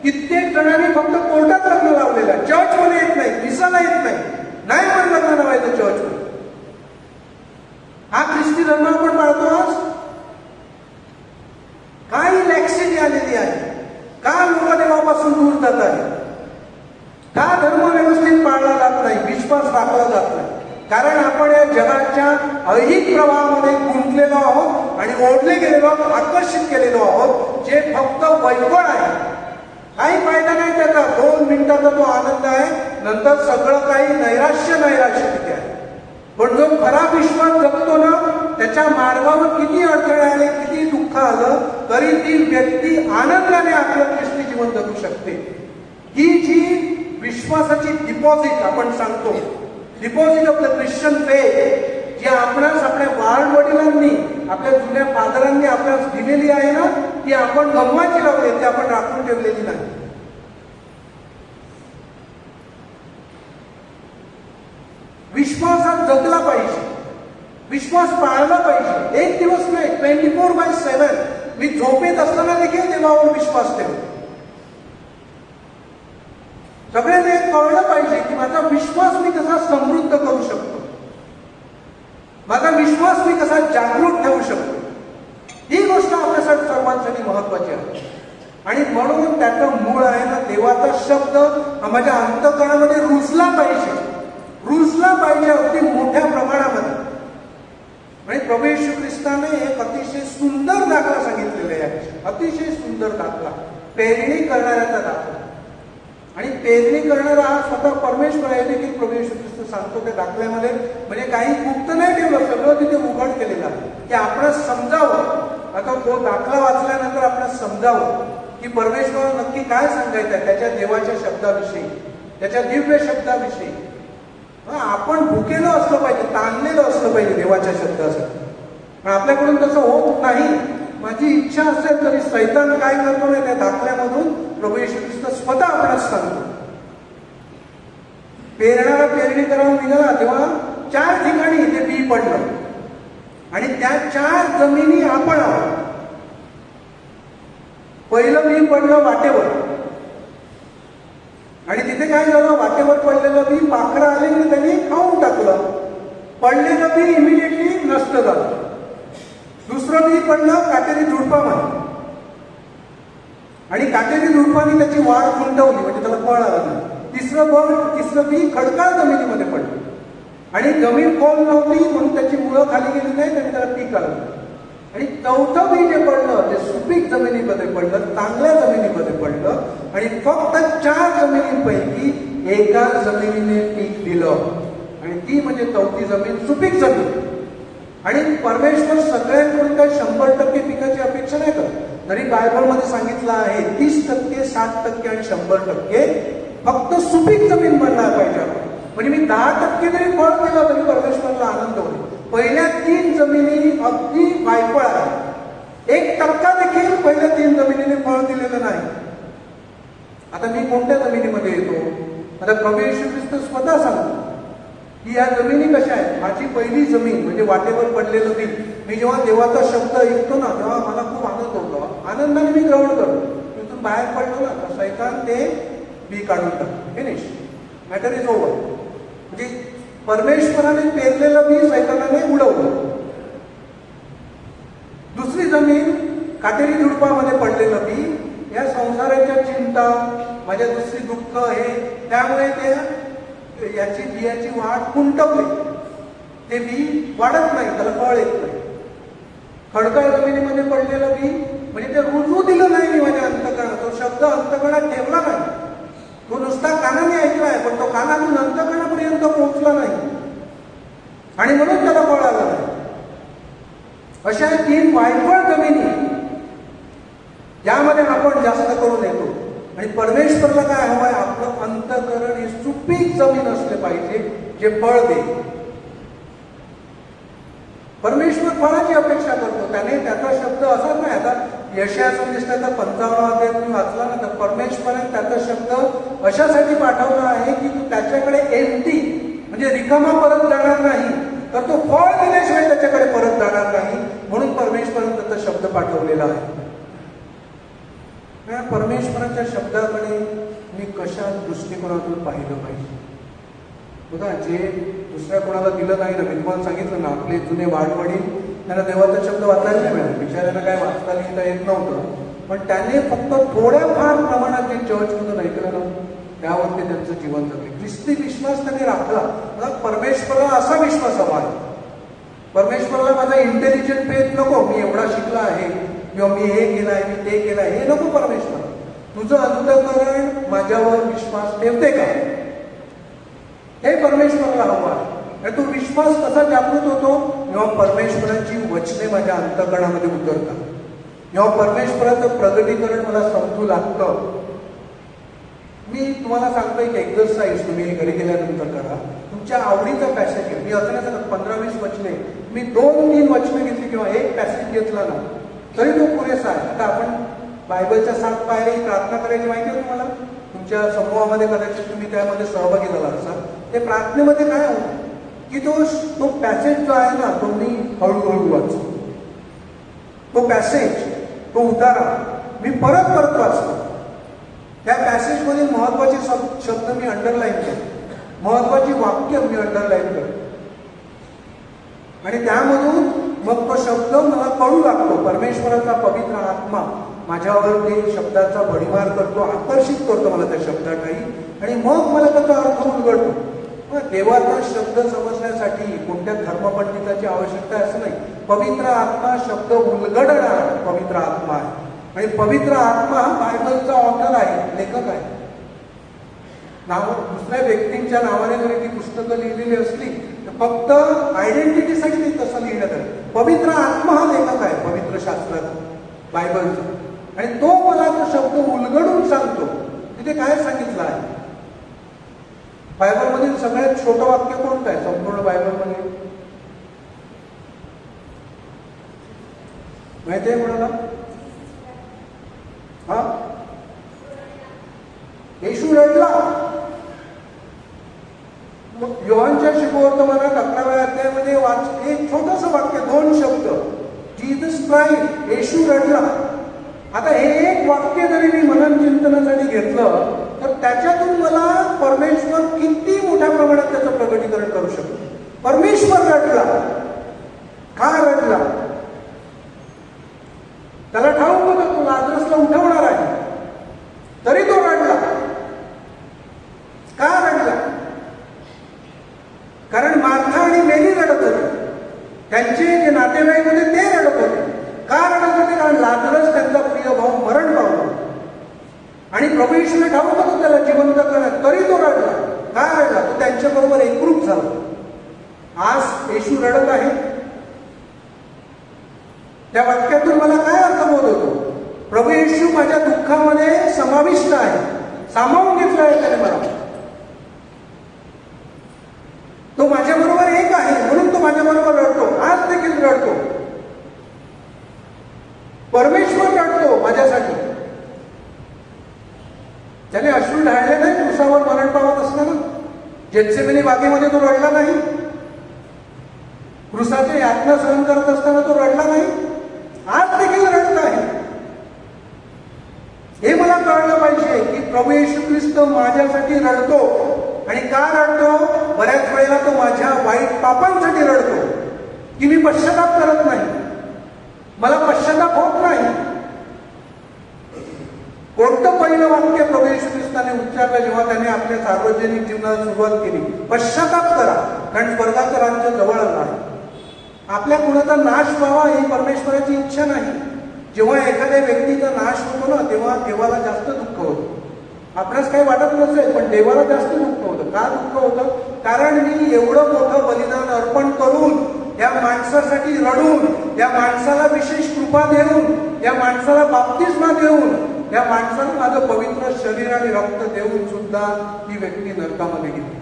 कित्येक जणांनी फक्त कोर्टात लग्न लावलेलं आहे, चर्चमध्ये येत नाही, मिसाला येत नाही. नाही पण लग्न लावायचं चर्चमध्ये. हा ख्रिस्ती धर्म आपण पाळतो आज. काही लॅक्सिटी आलेली आहे. का लोक देवापासून दूर जात आहे? का धर्म व्यवस्थित पाळला जात नाही, विश्वास राखला जात नाही? कारण आपण या जगाच्या ऐहिक प्रवाहामध्ये गुंतलेलो आहोत आणि ओढले गेलेलो आहोत, आकर्षित केलेलो आहोत, जे फक्त वैभव आहे. काही फायदा नाही त्याचा. 2 मिनिटाचा तो आनंद आहे, नंतर सगळं काही नैराश्य तिथे आहे. पण जो खरा विश्वास जगतो ना, त्याच्या मार्गावर किती अडथळे आले, किती दुःख आलं, तरी ती व्यक्ती आनंदाने आपलं ख्रिस्ती जीवन जगू शकते. ही जी विश्वासाची डिपॉझिट आपण सांगतो, deposit of the Christian faith, जी आपणास आपल्या वाडवडिलांनी, आपल्या जुन्या फादरांनी आपल्यास दिलेली आहे ना, ती आपण गमवायची लावली, ती आपण राखून ठेवलेली नाही. विश्वासात जगला पाहिजे, विश्वास पाळला पाहिजे. एक दिवस नाही, 24/7 मी झोपेत असताना देखील देवावर विश्वास ठेवतो. सगळ्यांना एक कळलं पाहिजे की माझा विश्वास मी कसा समृद्ध करू शकतो, माझा विश्वास मी कसा जागृत ठेवू शकतो. ही गोष्ट आपल्यासाठी सर्वांसाठी महत्वाची आहे. आणि म्हणून त्याचं मूळ आहे ना, देवाचा शब्द हा माझ्या अंतःकरणामध्ये रुजला पाहिजे, रुजला पाहिजे अगदी मोठ्या प्रमाणामध्ये. आणि प्रभू येशू ख्रिस्ताने एक अतिशय सुंदर दाखला सांगितलेला आहे, अतिशय सुंदर दाखला, पेरणी करणाऱ्याचा दाखला. आणि पेरणी करणारा हा स्वतः परमेश्वर आहे देखील प्रभू येशू ख्रिस्त सांगतो त्या दाखल्यामध्ये. म्हणजे काही गुप्त नाही ठेवलं, सगळं तिथे उघड केलेलं आहे की आपणास समजावं. आता तो दाखला वाचल्यानंतर आपणास समजावं की परमेश्वर नक्की काय सांगायचं आहे त्याच्या देवाच्या शब्दाविषयी, त्याच्या दिव्य शब्दाविषयी. आपण भुकेलं असलं पाहिजे, ताणलेलं असलं पाहिजे देवाच्या शब्दासाठी. पण आपल्याकडून तसं होत नाही. माझी इच्छा असेल तरी सैतान काय करतो नाही, त्या दाखल्यामधून प्रभू येशू ख्रिस्त स्वतः आपणास सांगतो. पेरणारा पेरणी करायला निघाला तेव्हा 4 ठिकाणी ते बी पडलं आणि त्या 4 जमिनी आपण आहोत. पहिलं बी पडलं वाटेवर आणि तिथे काय झालं, वाटेवर पडलेलं बी पाखरं आले आणि त्यांनी खाऊन टाकलं. पडलेलं बी इमिडिएटली नष्ट झालं. दुसरं बी पडलं काटेरी झुडपामध्ये आणि काटेरी झुडपाने त्याची वाढ खुंटवली, म्हणजे त्याला फळ आलं. तिसरं बी खडकाळ जमिनीमध्ये पडलं आणि जमीन खोल नव्हती म्हणून त्याची मुळं खाली गेली नाही आणि त्याला पीक आलं. आणि चौथं बी जे पडलं ते सुपीक जमिनीमध्ये पडलं, चांगल्या जमिनीमध्ये पडलं. आणि फक्त 4 जमिनींपैकी एका जमिनीने पीक दिलं आणि ती म्हणजे 4थी जमीन सुपीक जमीन. आणि परमेश्वर सगळ्यांकडून काही 100% पिकाची अपेक्षा नाही करत. तरी बायबलमध्ये सांगितलं आहे 30%, 60% आणि 100% फक्त सुपीक जमीन बनणार पाहिजे. म्हणजे मी 10% जरी फळ दिलं तरी परमेश्वराला आनंद होईल. पहिल्या 3 जमिनी अगदी वायफळ आहे. 1% देखील पहिल्या 3 जमिनीने फळ दिलेलं नाही. आता मी कोणत्या जमिनीमध्ये येतो? आता प्रभू येशू ख्रिस्त स्वतः सांगतो की या जमिनी कशा आहेत. माझी पहिली जमीन म्हणजे वाटेवर पडलेलं बी. मी जेव्हा देवाचा शब्द ऐकतो ना तेव्हा मला खूप आनंद होतो. आनंदाने मी ग्रहण करतो. तिथून बाहेर पडलो ना तर सैतान ते बी काढून टाकतो. Finish, matter is over. म्हणजे परमेश्वराने पेरलेलं बी सैतानाने उडवलं. दुसरी जमीन काटेरी झुडपामध्ये पडलेलं बी, या संसाराच्या चिंता, माझ्या दुसरी दुःख हे, त्यामुळे ते याची बियाची वाढ खुंटवली. ते बी वाढत नाही, त्याला फळ येत नाही. खडकाळ जमिनीमध्ये पडलेलं बी म्हणजे ते रुजू दिलं नाही मी माझ्या अंतःकरणात. तो शब्द अंतःकरणात ठेवला नाही. तो नुसता कानाने ऐकलाय पण तो कानातून अंतःकरणापर्यंत पोहोचला नाही आणि म्हणून त्याला फळ आलं नाही. अशा 3 वायफळ जमिनी ज्यामध्ये आपण जास्त करून येतो. आणि परमेश्वरला काय हवंय, आपलं अंतःकरण हे सुपीक जमीन असले पाहिजे जे फळ देईल. परमेश्वर फळाची अपेक्षा करतो. त्याने त्याचा शब्द असाच नाही. आता यशाया संदेशाचा 55 अध्याय तुम्ही वाचला ना, तर परमेश्वराने त्याचा शब्द अशासाठी पाठवला आहे की तू त्याच्याकडे एम्प्टी म्हणजे रिकामा परत जाणार नाही, तर तो फळ दिल्याशिवाय त्याच्याकडे परत जाणार नाही. म्हणून परमेश्वराने त्याचा शब्द पाठवलेला आहे. परमेश्वराच्या शब्दाकडे मी कशा दृष्टिकोनातून पाहिलं पाहिजे. बघा, जे दुसऱ्या कोणाला दिलं नाही ना, मी तुम्हाला सांगितलं ना, आपले जुने वाडवडील त्यांना देवाचा शब्द वाचायला नाही मिळाला. बिचाऱ्यांना काय वाचता लिहिता येत नव्हतं, पण त्याने फक्त थोड्याफार प्रमाणात जे चर्चमधून ऐकलं ना, त्यावर ते त्यांचं जीवन जगले. ख्रिस्ती विश्वास त्यांनी राखला. मला परमेश्वराला असा विश्वास हवा आहे. परमेश्वराला माझा इंटेलिजंट फेथ नको, मी एवढा शिकला आहे किंवा मी हे केलं आहे, मी ते केलं आहे, हे नको. परमेश्वर, तुझं अंतःकरण माझ्यावर विश्वास ठेवते का, हे परमेश्वराला हवं आहे. आणि तो विश्वास कसा जागृत होतो, जेव्हा परमेश्वराची वचने माझ्या अंतःकरणामध्ये उतरतात, जेव्हा परमेश्वराचं प्रगटीकरण मला समजू लागतं. मी तुम्हाला सांगतोय की एक्झरसाइज तुम्ही घरी गेल्यानंतर करा. तुमच्या आवडीचा पॅसेज घ्या. मी असं नाही सांगत 15-20 वचने, मी 2-3 वचने घेतली किंवा एक पॅसेज घेतला ना, तरी तो पुरेसा आहे. आता आपण बायबलच्या 7 पायरी प्रार्थना करायची माहिती आहे तुम्हाला. तुमच्या समूहामध्ये कदाचित तुम्ही त्यामध्ये सहभागी झाला असाल. ते प्रार्थनेमध्ये काय होतं की तो पॅसेज जो आहे ना, तो मी हळूहळू वाचतो. तो पॅसेज, तो उतारा मी परत परत वाचतो. त्या पॅसेजमधील महत्वाचे शब्द मी अंडरलाईन करतो, महत्वाची वाक्य मी अंडरलाईन करतो, आणि त्यामधून मग तो शब्द मला कळू लागतो. परमेश्वराचा पवित्र आत्मा माझ्यावर ते शब्दाचा भडीमार करतो, आकर्षित करतो मला त्या शब्दाकडे, आणि मग मला त्याचा अर्थ उलगडतो. देवाचा शब्द समजण्यासाठी कोणत्या धर्मपंडिताची आवश्यकता असं नाही. पवित्र आत्मा शब्द उलगडणारा पवित्र आत्मा आहे. आणि पवित्र आत्मा बायबलचा ऑथर आहे, लेखक आहे. नाव दुसऱ्या व्यक्तींच्या नावाने जरी ती पुस्तकं लिहिलेली असली तर फक्त आयडेंटिटीसाठी ते तसं लिहिण्यात आलं. पवित्र आत्मा हा लेखक आहे पवित्र शास्त्राचा, बायबलचा, आणि तो मला तो शब्द उलगडून सांगतो. तिथे काय सांगितलं आहे. बायबलमधील सगळ्यात छोटं वाक्य कोणतं आहे संपूर्ण बायबलमध्ये, माहिती आहे कोणाला? हा, येशू रडला. योहानच्या शुभवर्तमानात 11व्या अध्यायामध्ये एक छोटस वाक्य, 2 शब्द, जीसस क्राइड, येशू रडला. आता हे एक वाक्य जरी मी मनन चिंतनासाठी घेतलं तर त्याच्यातून मला परमेश्वर किती मोठ्या प्रमाणात त्याचं प्रगटीकरण करू शकतो. परमेश्वर रडला. का रडला? त्याला ठाऊक होतं तो लाजरसला उठवणार आहे, तरी तो रडला. का रडला? कारण मार्था आणि मेरी रडत होते, त्यांचे जे नातेवाईक होते ते रडत होते. का रडत होते? कारण लाजरस त्यांचा प्रिय भाऊ मरण पावला आणि प्रभू येशूने ठाऊक होतं त्याला जिवंत करण्यात, तरी तो रडला. का रडला? तो त्यांच्याबरोबर एकरूप झाला. आज येशू रडत आहे. त्या वाक्यातून मला काय अर्थ होत होतो? प्रभू येशू माझ्या दुःखामध्ये समाविष्ट आहे, सामावून घेतला आहे त्याने मला. तो माझ्याबरोबर एक आहे म्हणून तो माझ्याबरोबर रडतो. आज देखील रडतो. परमेश्वर रडतो माझ्यासाठी. त्याने अश्रू ढाळले नाही क्रूसावर मरण पावत असताना. गेत्सेमनी बागेमध्ये तो रडला नाही. क्रूसाचे यातना सहन करत असताना तो रडला नाही. आज देखील रडत आहे. हे मला कळलं पाहिजे की प्रभू येशू ख्रिस्त माझ्यासाठी रडतो. आणि का रडतो? बऱ्याच वेळेला तो माझ्या वाईट पापांसाठी रडतो की मी पश्चाताप करत नाही, मला पश्चाताप होत नाही. कोणतं पहिलं वाक्य प्रभू येशू ख्रिस्ताने उच्चारलं जेव्हा त्याने आपल्या सार्वजनिक जीवनाला सुरुवात केली? पश्चाताप करा, कारण स्वर्गाचं राज्य जवळ आलं आहे. आपल्या कुणाचा नाश व्हावा ही परमेश्वराची इच्छा नाही. जेव्हा एखाद्या व्यक्तीचा नाश होतो ना, तेव्हा देवाला जास्त दुःख होतं. आपल्यास काही वाटत नसेल पण देवाला जास्त दुःख होतं. का दुःख होतं? कारण मी एवढं मोठं बलिदान अर्पण करून, या माणसासाठी रडून, या माणसाला विशेष कृपा देऊन, या माणसाला बाप्तिस्मा देऊन या माणसानं माझं पवित्र शरीर आणि रक्त देऊन सुद्धा ही व्यक्ती नरकामध्ये गेली.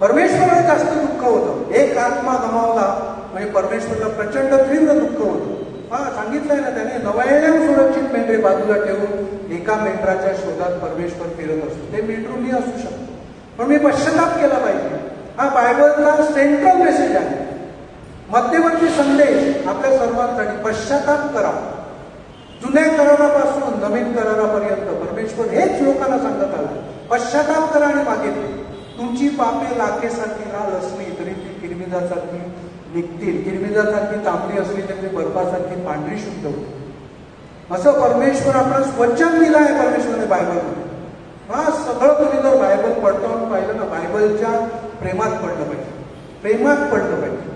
परमेश्वराला जास्त दुःख होतं. एक आत्मा गमावला म्हणजे परमेश्वराला प्रचंड तीव्र दुःख होतं. सांगितलंय ना त्याने, 99 सुरक्षित मेंढरे बाजूला ठेवून एका मेंढराच्या शोधात परमेश्वर फिरत असतो. ते मेंढरू मी असू शकतो, पण मी पश्चाताप केला पाहिजे. हा बायबलचा सेंट्रल मेसेज आहे, मध्यवर्ती संदेश आपल्या सर्वांसाठी. पश्चाताप करा. जुन्या करारापासून नवीन करारापर्यंत परमेश्वर हेच लोकांना सांगत आला, पश्चाताप करा आणि मागे तुमची पापे लाखेसारखी लाल असली तरी ती किरमिजासारखी निघतील, किरमिजासारखी तांबडी असली तरी ती बर्फासारखी पांढरी शुद्ध होती. असं परमेश्वर आपणास वचन दिलं आहे परमेश्वराने बायबलमध्ये. हा सगळं तुम्ही जर बायबल पडताळून पाहिलं ना, बायबलच्या प्रेमात पडलं पाहिजे, प्रेमात पडलं पाहिजे.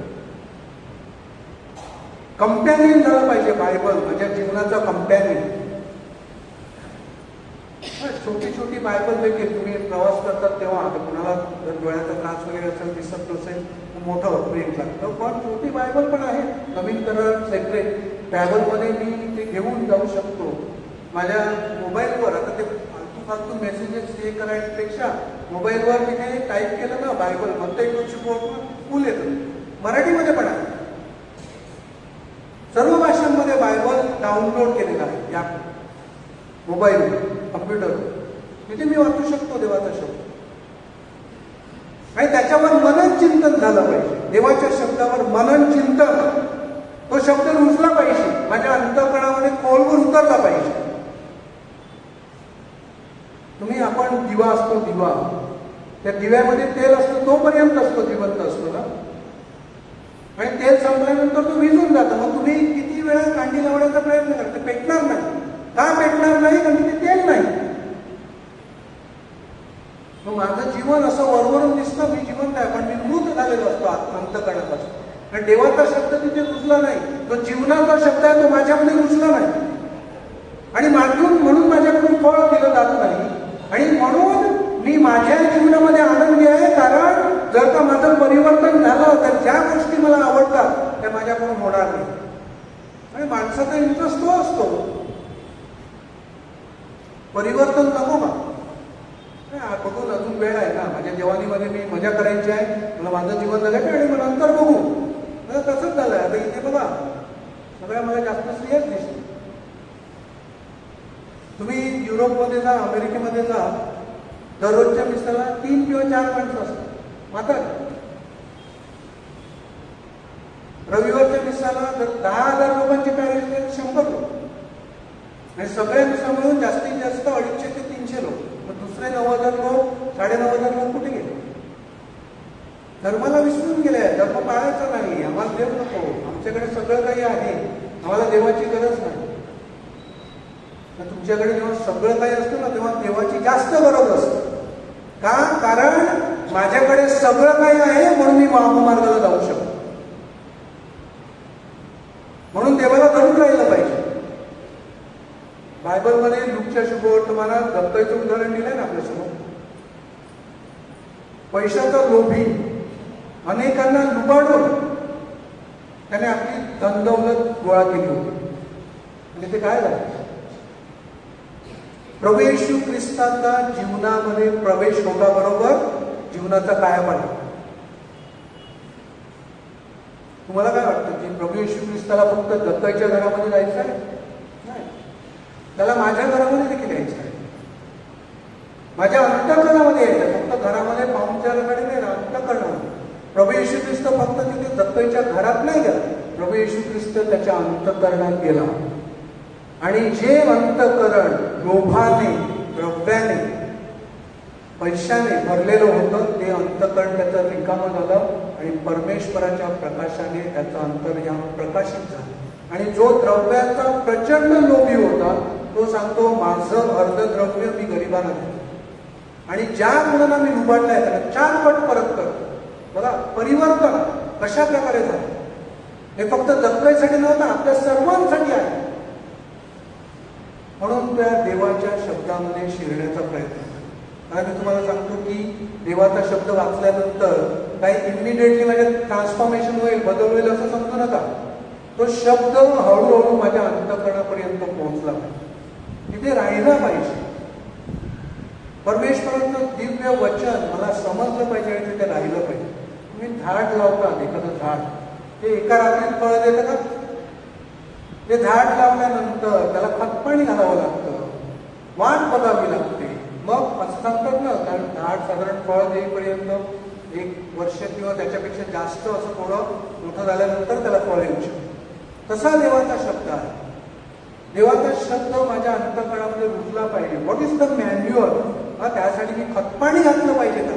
कंपॅनियन झालं पाहिजे बायबल, माझ्या जीवनाचा कंपॅनियन. छोटी छोटी बायबल देखील तुम्ही प्रवास करतात तेव्हा, आता कुणाला जर डोळ्याचा त्रास वगैरे असेल, दिसत नसेल, मोठं प्रिंट लागतं, पण छोटी बायबल पण आहे. नवीन करार सेपरेट ट्रॅव्हलमध्ये मी ते घेऊन जाऊ शकतो माझ्या मोबाईलवर. आता ते फालतू मेसेजेस हे करायपेक्षा मोबाईलवर तिथे टाईप केलं ना बायबल, मत्तई 2:4 फुल येतं. मराठीमध्ये पण आहे, सर्व भाषांमध्ये बायबल डाउनलोड केलेला आहे या मोबाईलवर, कम्प्युटरवर. तिथे मी वाचू शकतो देवाचा शब्द. आणि त्याच्यावर मनन चिंतन झालं पाहिजे. देवाच्या शब्दावर मनन चिंतन, तो शब्द रुजला पाहिजे, माझ्या अंतःकरणामध्ये खोलवर उतरला पाहिजे. तुम्ही आपण दिवा असतो, दिवा, त्या दिव्यामध्ये तेल असतं, तोपर्यंत असतो, जिवंत असतो ना, आणि तेल संपल्यानंतर तो विझून जातो. मग तुम्ही किती वेळा कांडी लावण्याचा प्रयत्न करता, पेटणार नाही. का पेटणार नाही? कारण ते तेल नाही. मग माझं जीवन असं वरवरून दिसतं मी जिवंत आहे, पण मी मृत झालेलो असतो अंतःकरणापासून. कारण देवाचा शब्द तिथे रुजला नाही, तो जीवनाचा शब्द आहे, तो माझ्यामध्ये रुजला नाही. आणि म्हणून माझ्याकडून फळ दिलं जात नाही. आणि म्हणून मी माझ्या जीवनामध्ये आनंदी आहे, कारण जर का माझं परिवर्तन झालं तर ज्या गोष्टी मला आवडतात त्या माझ्याकडून होणार नाही. आणि माणसाचा इंटरेस्ट तो असतो, परिवर्तन नको का? बघून अजून वेळ आहे ना, माझ्या जवानीमध्ये मी मजा करायची आहे, मला माझं जीवन जगायचं आणि मला नंतर बघू. तसंच झालंय. आता इथे बघा, सगळ्या मला जास्त स्त्रियाच दिसते. तुम्ही युरोपमध्ये जा, अमेरिकेमध्ये जा, दररोजच्या मिसाला 3 किंवा 4 माणसं असतात मात्र. रविवारच्या मिसाला जर 10,000 लोकांची पॅरेज असेल, 100 लोक, आणि सगळ्या मिसा मिळून जास्तीत जास्त 250 ते 300 लोक. मग दुसरे 9,000 लोक, 9,500 लोक कुठे गेले? धर्माला विसरून गेले. धर्म पाळायचा नाही, आम्हाला देव नको, आमच्याकडे सगळं काही आहे, आम्हाला देवाची गरज नाही. तुमच्याकडे जेव्हा सगळं काही असतं ना, तेव्हा देवाची जास्त गरज असते. का? कारण माझ्याकडे सगळं काही आहे, म्हणून मी महामार्गाला जाऊ शकतो. म्हणून देवाला धरून राहिलं पाहिजे. बायबलमध्ये लूकच्या शुभवर्तमानात दत्ताचं उदाहरण दिलंय ना आपल्यासमोर. पैशाचा लोभी अनेकांना लुबाडून त्याने आपली धनदौलत गोळा केली होती. म्हणजे ते काय झालं? प्रभू येशू ख्रिस्ताचा जीवनामध्ये प्रवेश होण्याबरोबर जीवनाचा कायापालट. तुम्हाला काय वाटतं की प्रभू येशू ख्रिस्ताला फक्त दत्ताच्या घरामध्ये जायचं आहे? नाही, त्याला माझ्या घरामध्ये देखील यायचं आहे, माझ्या अंतःकरणामध्ये यायचं. फक्त घरामध्ये पाहुणचाराकडे नाही, अंतःकरणामध्ये. प्रभू येशू ख्रिस्त फक्त तिथे दत्ताच्या घरात नाही गेला, प्रभू येशू ख्रिस्त त्याच्या अंतःकरणात गेला. आणि जे अंतःकरण लोभाने, द्रव्याने, पैशाने भरलेलं होतं, ते अंतःकरण त्याचं रिकामं झालं आणि परमेश्वराच्या प्रकाशाने त्याचं अंतर्याम प्रकाशित झालं. आणि जो द्रव्याचा प्रचंड लोभी होता, तो सांगतो माझं अर्धद्रव्य मी गरिबांना देतो. आणि ज्या गुणांना मी लुबाडलाय त्याला 4 पट परत करतो. बघा परिवर्तन कशा प्रकारे झालं. हे फक्त दत्तासाठी नव्हतं, आपल्या सर्वांसाठी आहे. म्हणून त्या देवाच्या शब्दामध्ये शिरण्याचा प्रयत्न करा. मी तुम्हाला सांगतो की देवाचा शब्द वाचल्यानंतर काही इमिडिएटली माझ्या ट्रान्सफॉर्मेशन होईल, बदल होईल असं समजू नका. तो शब्द हळूहळू माझ्या अंतःकरणापर्यंत पोहोचला पाहिजे. तिथे राहिलं पाहिजे. परमेश्वराचं दिव्य वचन मला समजलं पाहिजे आणि तिथे राहिलं पाहिजे. तुम्ही झाड लावता, एखादं झाड ते एका रात्रीत फळ देतं का? ते झाड लावल्यानंतर त्याला खतपाणी घालावं लागतं, वाट बघावी लागते. मग असं सांगतात ना, कारण झाड साधारण फळ देईपर्यंत 1 वर्ष किंवा त्याच्यापेक्षा जास्त असं थोडं मोठं झाल्यानंतर त्याला फळ येऊ शकतं. तसा देवाचा शब्द आहे. देवाचा शब्द माझ्या अंतःकरणामध्ये रुजला पाहिजे. What is the manual? त्यासाठी मी खतपाणी घातलं पाहिजे का?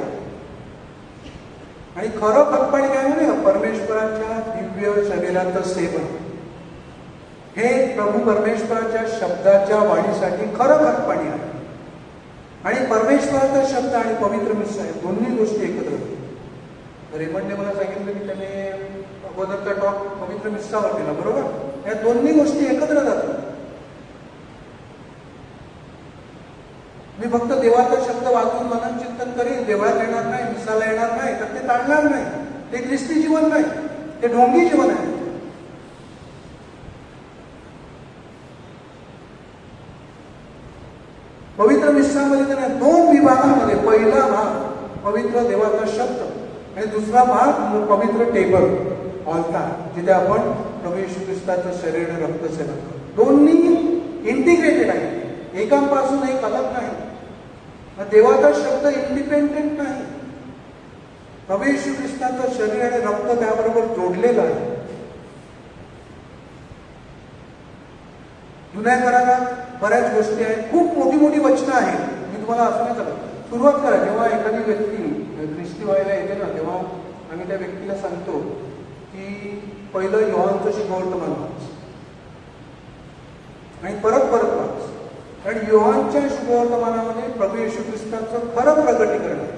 आणि खरं खतपाणी काय म्हणे? परमेश्वराच्या दिव्य शरीराचं सेवन. हे प्रभू परमेश्वराच्या शब्दाच्या वाढीसाठी खरं खतपाणी आहे. आणि परमेश्वराचा शब्द आणि पवित्र मिश्र आहे, दोन्ही गोष्टी एकत्र. रेमंडने मला सांगितलं की त्याने अगोदरचा टॉक पवित्र मिश्रावर दिला, बरोबर? या दोन्ही गोष्टी एकत्र जातात. मी फक्त देवाचा शब्द वाचून मनन चिंतन करीन, देवळात येणार नाही, मिसाला येणार नाही, तर ते चालणार नाही. ते ख्रिस्ती जीवन नाही, ते ढोंगी जीवन आहे. पवित्र मिश्रामध्ये तर 2 विभागांमध्ये, पहिला भाग पवित्र देवाचा शब्द आणि दुसरा भाग पवित्र टेबल, ऑल्टार, जिथे आपण प्रभू येशू ख्रिस्ताचं शरीर आणि रक्त सेवन करतो. दोन्ही इंटिग्रेटेड आहे, एकांपासून एक अलग नाही. देवाचा शब्द इंडिपेंडेंट नाही. प्रभू येशू ख्रिस्ताचं शरीर आणि रक्त त्याबरोबर जोडलेलं आहे. जुन्या करारात बऱ्याच गोष्टी आहेत, खूप मोठी मोठी वचनं आहेत. मी तुम्हाला असं नाही सांगत. सुरुवात करा, जेव्हा एखादी व्यक्ती ख्रिस्ती व्हायला येते ना, तेव्हा आम्ही त्या व्यक्तीला सांगतो की पहिलं योहानचं शुभवर्तमान वाच आणि परत परत वाच. कारण योहानच्या शुभवर्तमानामध्ये प्रभू येशू ख्रिस्ताचं खरं प्रगटीकरण आहे.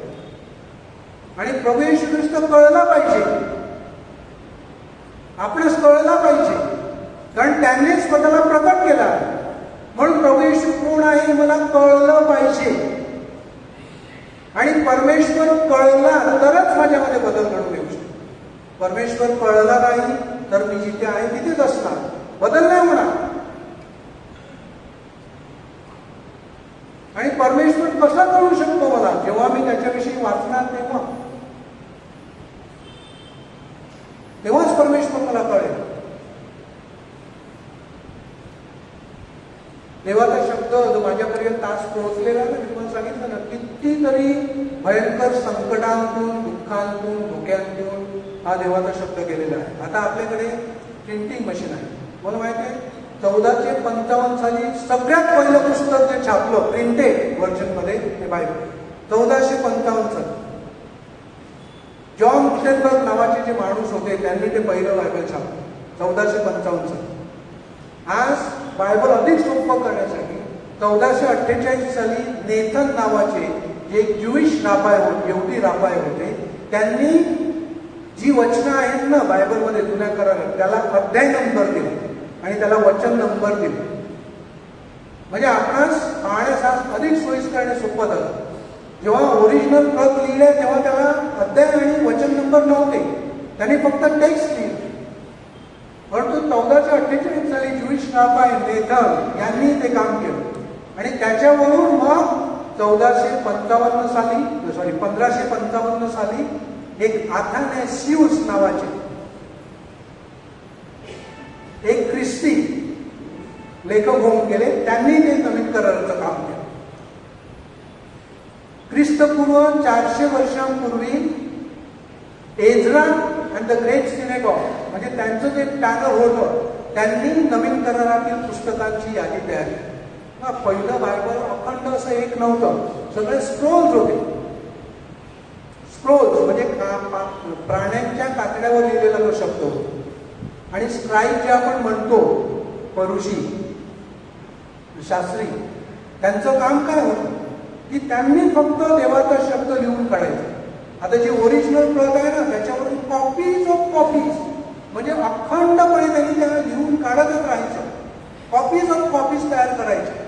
आणि प्रभू येशू ख्रिस्त कळला पाहिजे, आपणास कळला पाहिजे, कारण त्यांनी स्वतःला प्रकट केला. म्हणून प्रभू येशू कोण आहे हे मला कळलं पाहिजे. आणि परमेश्वर कळला तरच माझ्यामध्ये बदल घडून येऊ शकतो. परमेश्वर कळला नाही तर मी जिथे आहे तिथेच असणार, बदल नाही होणार. आणि परमेश्वर कसा कळू शकतो मला? जेव्हा मी त्याच्याविषयी वाचणार तेव्हाच परमेश्वर मला कळेल. देवाचा शब्द जो माझ्यापर्यंत आज पोहोचलेला ना, मी तुम्हाला सांगितलं ना, कितीतरी भयंकर संकटांतून, दुःखांतून, धोक्यांतून हा देवाचा शब्द गेलेला आहे. आता आपल्याकडे प्रिंटिंग मशीन आहे. मला माहिती आहे 1455 साली सगळ्यात पहिलं पुस्तक जे छापलं प्रिंटेड व्हर्जन मध्ये ते बायबल. 1455 साली जॉन गुटेनबर्ग नावाचे जे माणूस होते त्यांनी ते पहिलं बायबल छापलं 1455 साली. आज बायबल अधिक सोपं करण्यासाठी 1448 साली नेथन नावाचे जे ज्यूइश राबाय होते, यहुदी राबाय होते, त्यांनी जी वचनं आहेत ना बायबलमध्ये जुन्या करारात, त्याला अध्याय नंबर दिला आणि त्याला वचन नंबर दिले. म्हणजे आपणास पाहण्यास अधिक सोयीस्कर आणि सोपं झालं. जेव्हा ओरिजिनल प्रत लिहिल्या तेव्हा त्याला अध्याय आणि वचन नंबर नव्हते, त्यांनी फक्त टेक्स्ट लिहिले. परंतु 1448 साली ज्यूइश राबाय नेथन यांनी ते काम केलं आणि त्याच्यावरून मग 1555 साली एक अथानॅसियुस नावाचे एक ख्रिस्ती लेखक होऊन गेले, त्यांनी ते नवीन कराराचं काम केलं. ख्रिस्तपूर्व 400 वर्षांपूर्वी एझरा अँड द ग्रेट सिनेगॉग म्हणजे त्यांचं जे पॅनल होतं, त्यांनी नवीन करारातील पुस्तकांची यादी तयार केली. पहिलं बायबल अखंड असं एक नव्हतं, सगळे स्क्रोल्स होते. स्क्रोल्स म्हणजे प्राण्यांच्या कातड्यावर लिहिलेला तो शब्द होता. आणि स्क्राईब जे आपण म्हणतो, परुषी शास्त्री, त्यांचं काम काय होतं की त्यांनी फक्त देवाचा शब्द लिहून काढायचा. आता जी ओरिजिनल प्रत आहे ना त्याच्यावरून कॉपीज ऑफ कॉपीज म्हणजे अखंडपणे त्यांनी त्याला लिहून काढतच राहायचं. कॉपीज ऑफ कॉपीज तयार करायचे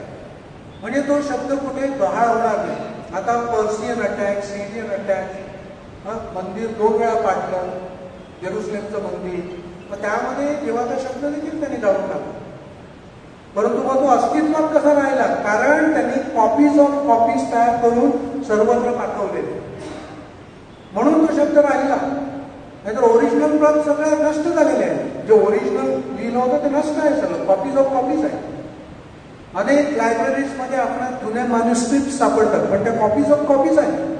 म्हणजे तो शब्द कुठे गहाळ होणार नाही. आता पर्शियन अटॅक, सिरियन अटॅक, मंदिर 2 वेळा पाडलं, जेरुसलेमचं मंदिर, मग त्यामध्ये देवाचा शब्द देखील त्यांनी जाळून टाकला. परंतु मग तो अस्तित्वात कसा राहिला? कारण त्यांनी कॉपीज ऑफ कॉपीज तयार करून सर्वत्र पाठवलेले, म्हणून तो शब्द राहिला. नाहीतर ओरिजिनल प्रत सगळ्या नष्ट झालेले आहे. जे ओरिजिनल लिहिलं होतं ते नष्ट आहे, सगळं कॉपीज ऑफ कॉपीज आहे. अनेक लायब्ररीजमध्ये आपल्याला जुन्या मॅन्युस्क्रिप्ट सापडतात, पण त्या कॉपीज ऑफ कॉपीज आहे.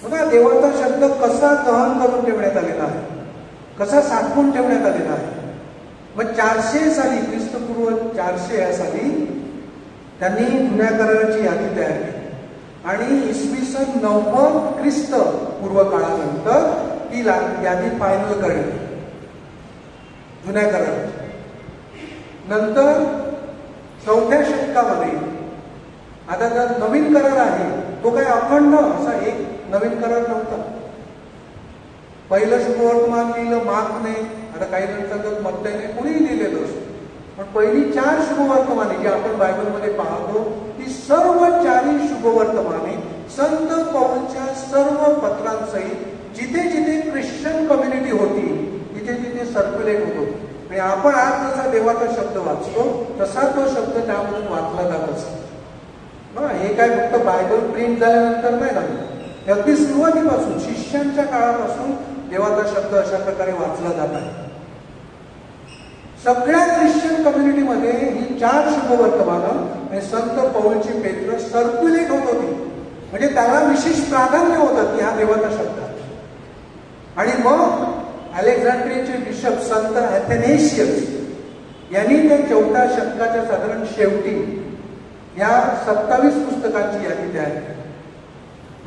बघा देवाचा शब्द कसा गहन करून ठेवण्यात आलेला आहे, कसा साठवून ठेवण्यात आलेला आहे. मग 400 साली, ख्रिस्तपूर्व 400 या साली त्यांनी जुन्या कराराची यादी तयार केली आणि इसवी सन 90 ख्रिस्तपूर्व काळानंतर ती यादी फायनल करण्यात जुन्या कराराची. नंतर 4थ्या शतकामध्ये आता जर नवीन करार आहे तो काय अखंड असा एक नवीन करार नव्हता. पहिलं शुभवर्तमान लिहिलं मार्कने, आता काही नंतर मत्तईने कुणीही लिहिलेलं असतं, पण पहिली 4 शुभवर्तमाने जी आपण बायबलमध्ये पाहतो ती सर्व 4ही शुभवर्तमाने संत पौलच्या सर्व पत्रांसहित जिथे जिथे ख्रिश्चन कम्युनिटी होती तिथे तिथे सर्क्युलेट होत होती. आणि आपण आज जसा देवाचा शब्द वाचतो तसा तो शब्द त्यामधून वाचला जात असतो. हे काय फक्त बायबल प्रिंट झाल्यानंतर नाही झालं, अगदी सुरुवातीपासून शिष्यांच्या काळापासून देवाचा शब्द अशा प्रकारे वाचला जात आहे. सगळ्या ख्रिश्चन कम्युनिटीमध्ये ही 4 शुभवर्तमानं आणि संत पौलची पेत्र सर्क्युलेट होत होती, म्हणजे त्याला विशेष प्राधान्य होतं की हा देवाचा शब्द. आणि मग अलेक्झांड्रियाचे बिशप संत अथेनेशियस यांनी त्या 4थ्या शतकाच्या साधारण शेवटी या 27 पुस्तकांची यादी तयार केली.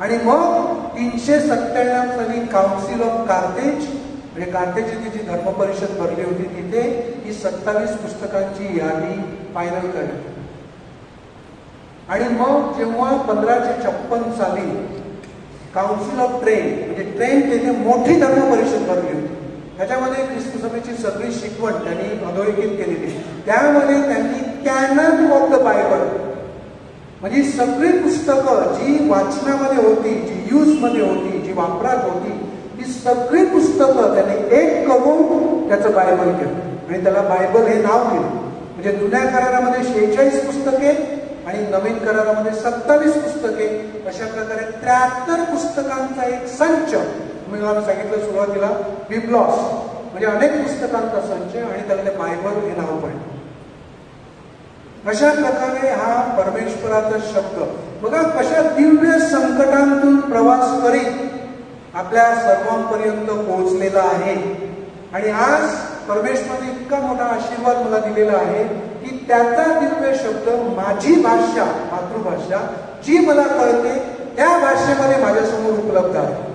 आणि मग 397 साली काउन्सिल ऑफ कार्तेज, म्हणजे कार्तेजची जी धर्म परिषद भरली होती तिथे ही 27 पुस्तकांची यादी फायनल करण्यात. आणि मग जेव्हा 1556 साली काउन्सिल ऑफ ट्रेन, म्हणजे ट्रेन तेथे मोठी धर्म परिषद भरली होती, त्याच्यामध्ये ख्रिस्त सभेची सगळी शिकवण त्यांनी अधोरेखित केलेली. त्यामध्ये त्यांनी कॅनन ऑफ द बायबल, म्हणजे सगळी पुस्तकं जी वाचनामध्ये होती, जी यूजमध्ये होती, जी वापरात होती, ती सगळी पुस्तकं त्यांनी एक करून त्याचं बायबल केलं आणि त्याला बायबल हे नाव दिलं. म्हणजे जुन्या करारामध्ये 46 पुस्तके आणि नवीन करारामध्ये 27 पुस्तके, अशा प्रकारे 73 पुस्तकांचा एक संच. मी मला सांगितलं सुरुवातीला बिब्लॉस, म्हणजे अनेक पुस्तकांचा संच आणि त्याला बायबल हे नाव पडलं. अशा प्रकारे हा परमेश्वराचा शब्द बघा कशा दिव्य संकटांतून प्रवास करीत आपल्या सर्वांपर्यंत पोहोचलेला आहे. आणि आज परमेश्वराने इतका मोठा आशीर्वाद मला दिलेला आहे की त्याचा दिव्य शब्द माझी भाषा, मातृभाषा जी मला कळते त्या भाषेमध्ये माझ्यासमोर उपलब्ध आहे.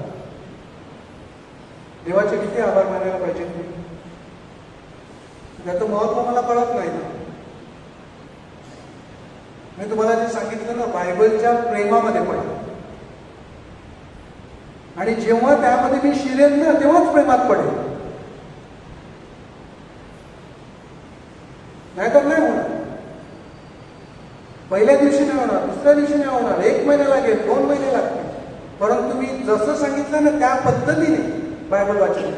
देवाचे किती आभार मानायला पाहिजे. त्याचं महत्व मला कळत नाही ना. मी तुम्हाला जे सांगितलं ना, बायबलच्या प्रेमामध्ये पडा आणि जेव्हा त्यामध्ये मी शिरेन ना तेव्हाच प्रेमात पडेल, नाहीतर नाही होणार. पहिल्या दिवशी नाही होणार, दुसऱ्या दिवशी नाही होणार, 1 महिना लागेल, 2 महिने लागतील, परंतु मी जसं सांगितलं ना त्या पद्धतीने बायबल वाचन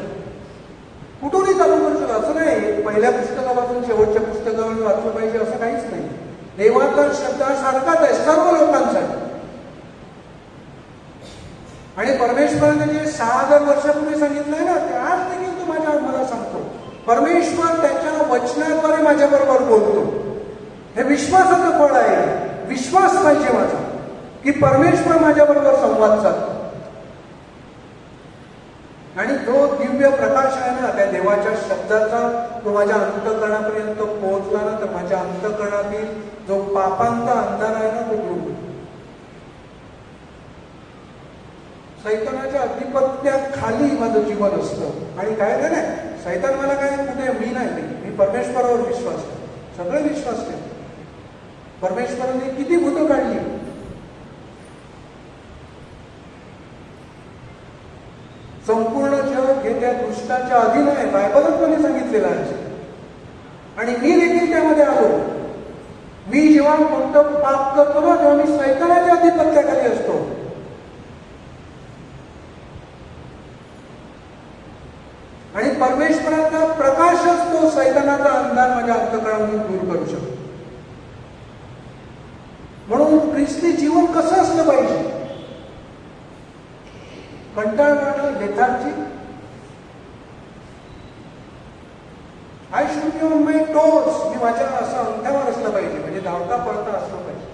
कुठूनही चालू करू शकतो. असं नाही पहिल्या पुस्तकापासून शेवटच्या पुस्तकावर वाचलं पाहिजे असं काहीच नाही. देवाचा शब्द सारखाच आहे सर्व लोकांसाठी. आणि परमेश्वराने जे 6000 वर्षापूर्वी सांगितलंय ना ते आज देखील तो मला सांगतो. परमेश्वर त्याच्या वचनाद्वारे माझ्या बरोबर बोलतो. हे विश्वासाचं फळ आहे. विश्वास पाहिजे माझा की परमेश्वर माझ्या बरोबर संवाद साधतो. आणि जो दिव्य प्रकाश आहे ना त्या देवाच्या शब्दाचा तो माझ्या अंतःकरणापर्यंत पोहोचला ना तर माझ्या अंतःकरणातील जो पापांचा अंधार आहे ना तो दूर. सैतानाच्या अधिपत्याखाली माझं जीवन असतं. आणि काय नाही सैतान मला काय कुठे मी नाही, मी परमेश्वरावर विश्वास आहे, सगळे विश्वास आहे. परमेश्वराने किती भूतं काढली. संपूर्ण जग हे त्या दुष्टाच्या अधीन आहे, बायबलच मला सांगितलेलं आहे. आणि मी देखील त्यामध्ये आलो. मी जेव्हा कोणतं पाप करतो ना तेव्हा मी सैतानाच्या अधिपत्याखाली असतो. आणि परमेश्वराचा प्रकाशच तो सैतानाचा अंधार माझ्या अंतःकरणातून दूर करू शकतो. म्हणून ख्रिस्ती जीवन कसं असलं पाहिजे? कंटाळवाणं, lethargic. I should be on my toes. मी माझ्या असं अंगठ्यावर असलं पाहिजे, म्हणजे धावता पळता असलं पाहिजे.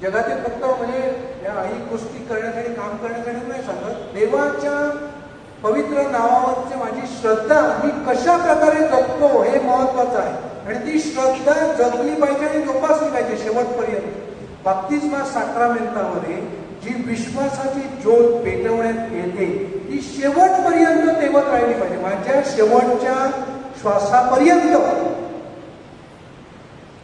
जगातील फक्त म्हणजे या आई गोष्टी करण्यासाठी, काम करण्यासाठी नाही सांगत. देवाच्या पवित्र नावावरची माझी श्रद्धा मी कशा प्रकारे जगतो हे महत्वाचं आहे. आणि ती श्रद्धा जगली पाहिजे आणि जोपासली पाहिजे शेवटपर्यंत. बाप्तिस्मा साक्रामेंटामध्ये जी विश्वासाची ज्योत पेटवण्यात येते ती शेवटपर्यंत तेवत राहिली पाहिजे. माझ्या शेवटच्या श्वासापर्यंत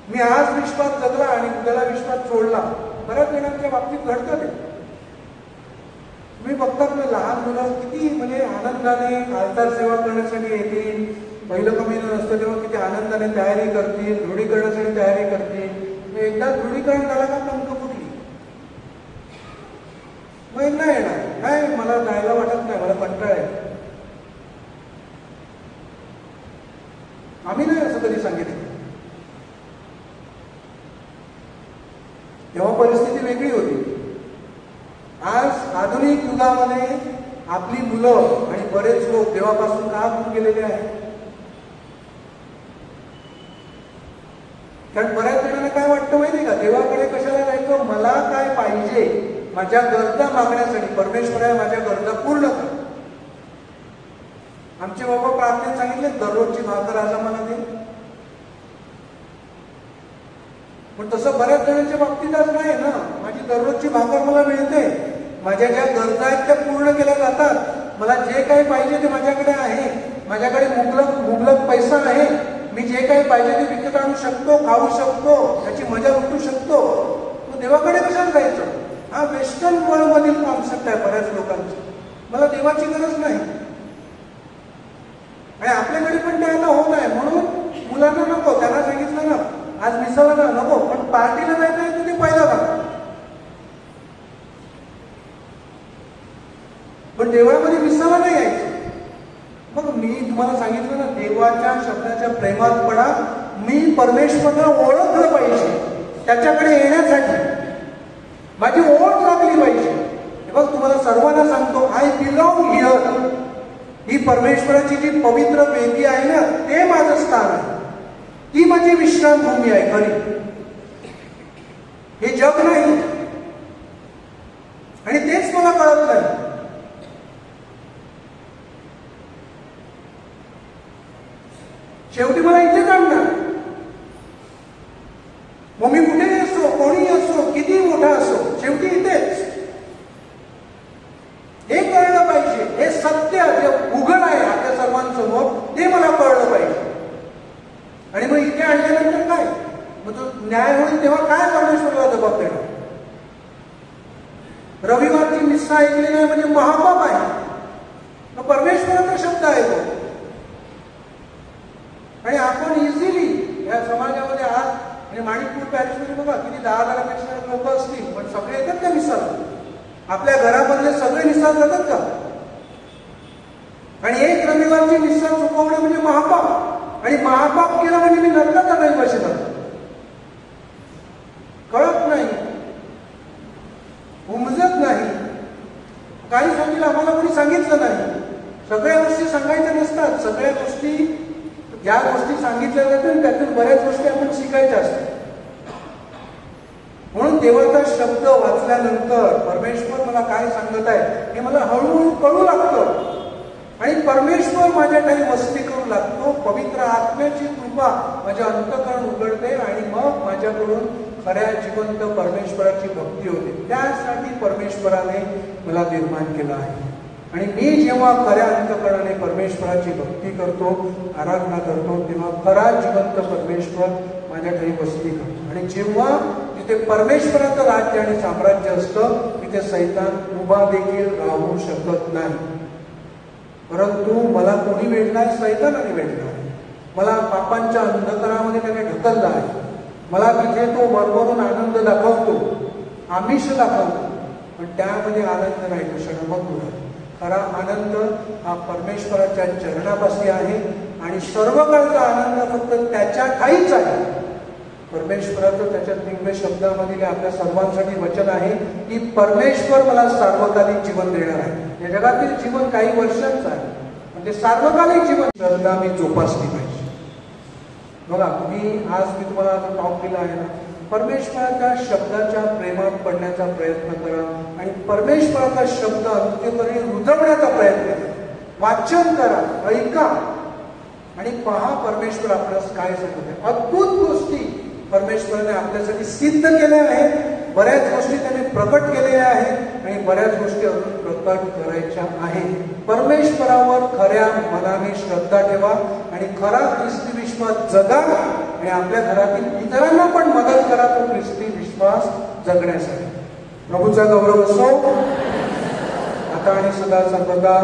मी आज विश्वास जगला आणि उद्याला विश्वास सोडला. बऱ्याच जणांच्या बाबतीत घडतं ते. तुम्ही बघतात ना, लहान मुलं किती म्हणजे आनंदाने आलतार सेवा करण्यासाठी येतील. पहिलं कमी नसतं तेव्हा किती आनंदाने तयारी करतील, दृढीकरणासाठी तयारी करतील. एकदा दृढीकरण झालं का पंख फुटली, मग नाही येणार. नाही, मला जायला वाटत नाही, मला कंटाळा आहे. आम्ही नाही असं कधी सांगितलं. तेव्हा परिस्थिती वेगळी होती. आज आधुनिक युगामध्ये आपली मुलं आणि बरेच लोक देवापासून का दूर गेलेले आहेत? कारण बऱ्याच जणांना काय वाटतं माहिती का, देवाकडे कशाला जायचं, मला काय पाहिजे, माझ्या गरजा मागण्यासाठी. परमेश्वरा माझ्या गरजा पूर्ण कर. आमचे बाबा प्रार्थनेत सांगितले दररोजची भाकर आज आम्हाला दे. पण तसं बऱ्याच जणांच्या बाबतीत आज नाही ना. माझी दररोजची भाकर मला मिळते, माझ्या ज्या गरजा आहेत त्या पूर्ण केल्या जातात, मला जे काही पाहिजे ते माझ्याकडे आहे, माझ्याकडे मुबलक पैसा आहे, मी जे काही पाहिजे ते विकत आणू शकतो, खाऊ शकतो, त्याची मजा लुटू शकतो. मग देवाकडे कशाला जायचं? हा वेस्टर्न वर्ल्ड मधील कॉन्सेप्ट आहे बऱ्याच लोकांची. मला देवाची गरज नाही. आणि आपल्याकडे पण ते आता होत आहे. म्हणून मुलांना नको, त्यांना सांगितलं ना आज मिसाला ना नको, पण पार्टीला जायचं आहे ते पहिला भाग. पण देवळामध्ये मिसाला नाही यायचं. मग मी तुम्हाला सांगितलं ना, देवाच्या शब्दाच्या प्रेमात पडा. मी परमेश्वराला ओळखलं पाहिजे. त्याच्याकडे येण्यासाठी माझी ओळख लागली पाहिजे. बघ, तुम्हाला सर्वांना सांगतो, आय बिलॉंग हिअर. ही परमेश्वराची जी पवित्र वेदी आहे ना, ते माझं स्थान आहे. ती माझी विश्रामभूमी आहे खरी. हे जग नाही. आणि तेच मला कळत नाही. शेवटी मला इथेच आणणार. मग मी कुठेही असो, कोणी असो, किती मोठा असो, शेवटी इथेच. हे कळलं पाहिजे. हे सत्य जे उघड आहे आपल्या सर्वांसमोर, ते मला कळलं पाहिजे. आणि मग इथे आणल्यानंतर काय, मग तो न्याय होईल तेव्हा काय परमेश्वराला जबाब देणार? रविवारची मिस्सा ऐकली नाही म्हणजे महापाप आहे. मग परमेश्वराचा शब्द आहे तो. आणि आपण इझिली या समाजामध्ये आज म्हणजे माणिकपूर पॅरिसमध्ये बघा किती 10,000पेक्षा लोक असतील, पण सगळे येतात का मिसाला? आपल्या घरामधले सगळे मिसाल जातात का? आणि एक रविवारची मिसा चुकवणं म्हणजे महापाप. आणि महापाप केलं म्हणजे मी नरकात नाही बसणार. कळत नाही, उमजत नाही. काही सांगितलं आम्हाला कोणी सांगितलं नाही. सगळ्या गोष्टी सांगायच्या नसतात. सगळ्या गोष्टी ज्या गोष्टी सांगितल्या जातात त्यातून बऱ्याच गोष्टी आपण शिकायच्या असतात. म्हणून देवाचा शब्द वाचल्यानंतर परमेश्वर मला काय सांगत आहे हे मला हळूहळू कळू लागतं. आणि परमेश्वर माझ्या काही वस्ती करू लागतो. पवित्र आत्म्याची कृपा माझ्या अंतःकरण उघडते आणि मग माझ्याकडून खऱ्या जिवंत परमेश्वराची भक्ती होते. त्यासाठी परमेश्वराने मला निर्माण केलं आहे. आणि मी जेव्हा खऱ्या अंतःकरणाने परमेश्वराची भक्ती करतो, आराधना करतो, तेव्हा खरा जिवंत परमेश्वर माझ्या ठाई वस्ती करतो. आणि जेव्हा तिथे परमेश्वराचं राज्य आणि साम्राज्य असतं, तिथे सैतान उभा देखील राहू शकत नाही. परंतु मला कोणी वेढलाय? सैतानाने वेढला. मला पापांच्या अंधकारामध्ये त्याने ढकललं आहे. मला तिथे तो वरवरून आनंद दाखवतो, आमिष दाखवतो, पण त्यामध्ये आनंद नाही, तो क्षणभंगुर आहे. खरा आनंद हा परमेश्वराच्या चरणापाशी आहे आणि सर्व काळचा आनंद फक्त त्याच्या ठाईच आहे. परमेश्वराचं त्याच्या दिव्य शब्दामधील आपल्या सर्वांसाठी वचन आहे की परमेश्वर मला सार्वकालिक जीवन देणार आहे. या जगातील जीवन काही वर्षांचं आहे, म्हणजे सार्वकालिक जीवन श्रद्धा मी जोपासली पाहिजे. बघा, आज मी तुम्हाला टॉक दिला आहे ना, परमेश्वराच्या शब्दाच्या प्रेमात पडण्याचा प्रयत्न करा आणि परमेश्वराचा शब्द अंत्यपरी रुजवण्याचा प्रयत्न करा. वाचन करा, ऐका आणि पहा परमेश्वर आपल्यास काय सांगत आहे. अद्भुत गोष्टी परमेश्वराने आपल्यासाठी सिद्ध केल्या आहेत. बऱ्याच गोष्टी त्याने प्रकट केलेल्या आहेत आणि बऱ्याच गोष्टी अजून प्रकट करायच्या आहेत. परमेश्वरावर खऱ्या मनाने श्रद्धा ठेवा आणि खरा ख्रिस्ती विश्वास जगा आणि आपल्या घरातील इतरांना पण मदत करा तो ख्रिस्ती विश्वास जगण्यासाठी. प्रभूचा गौरव असो आता आणि सदा सर्वदा.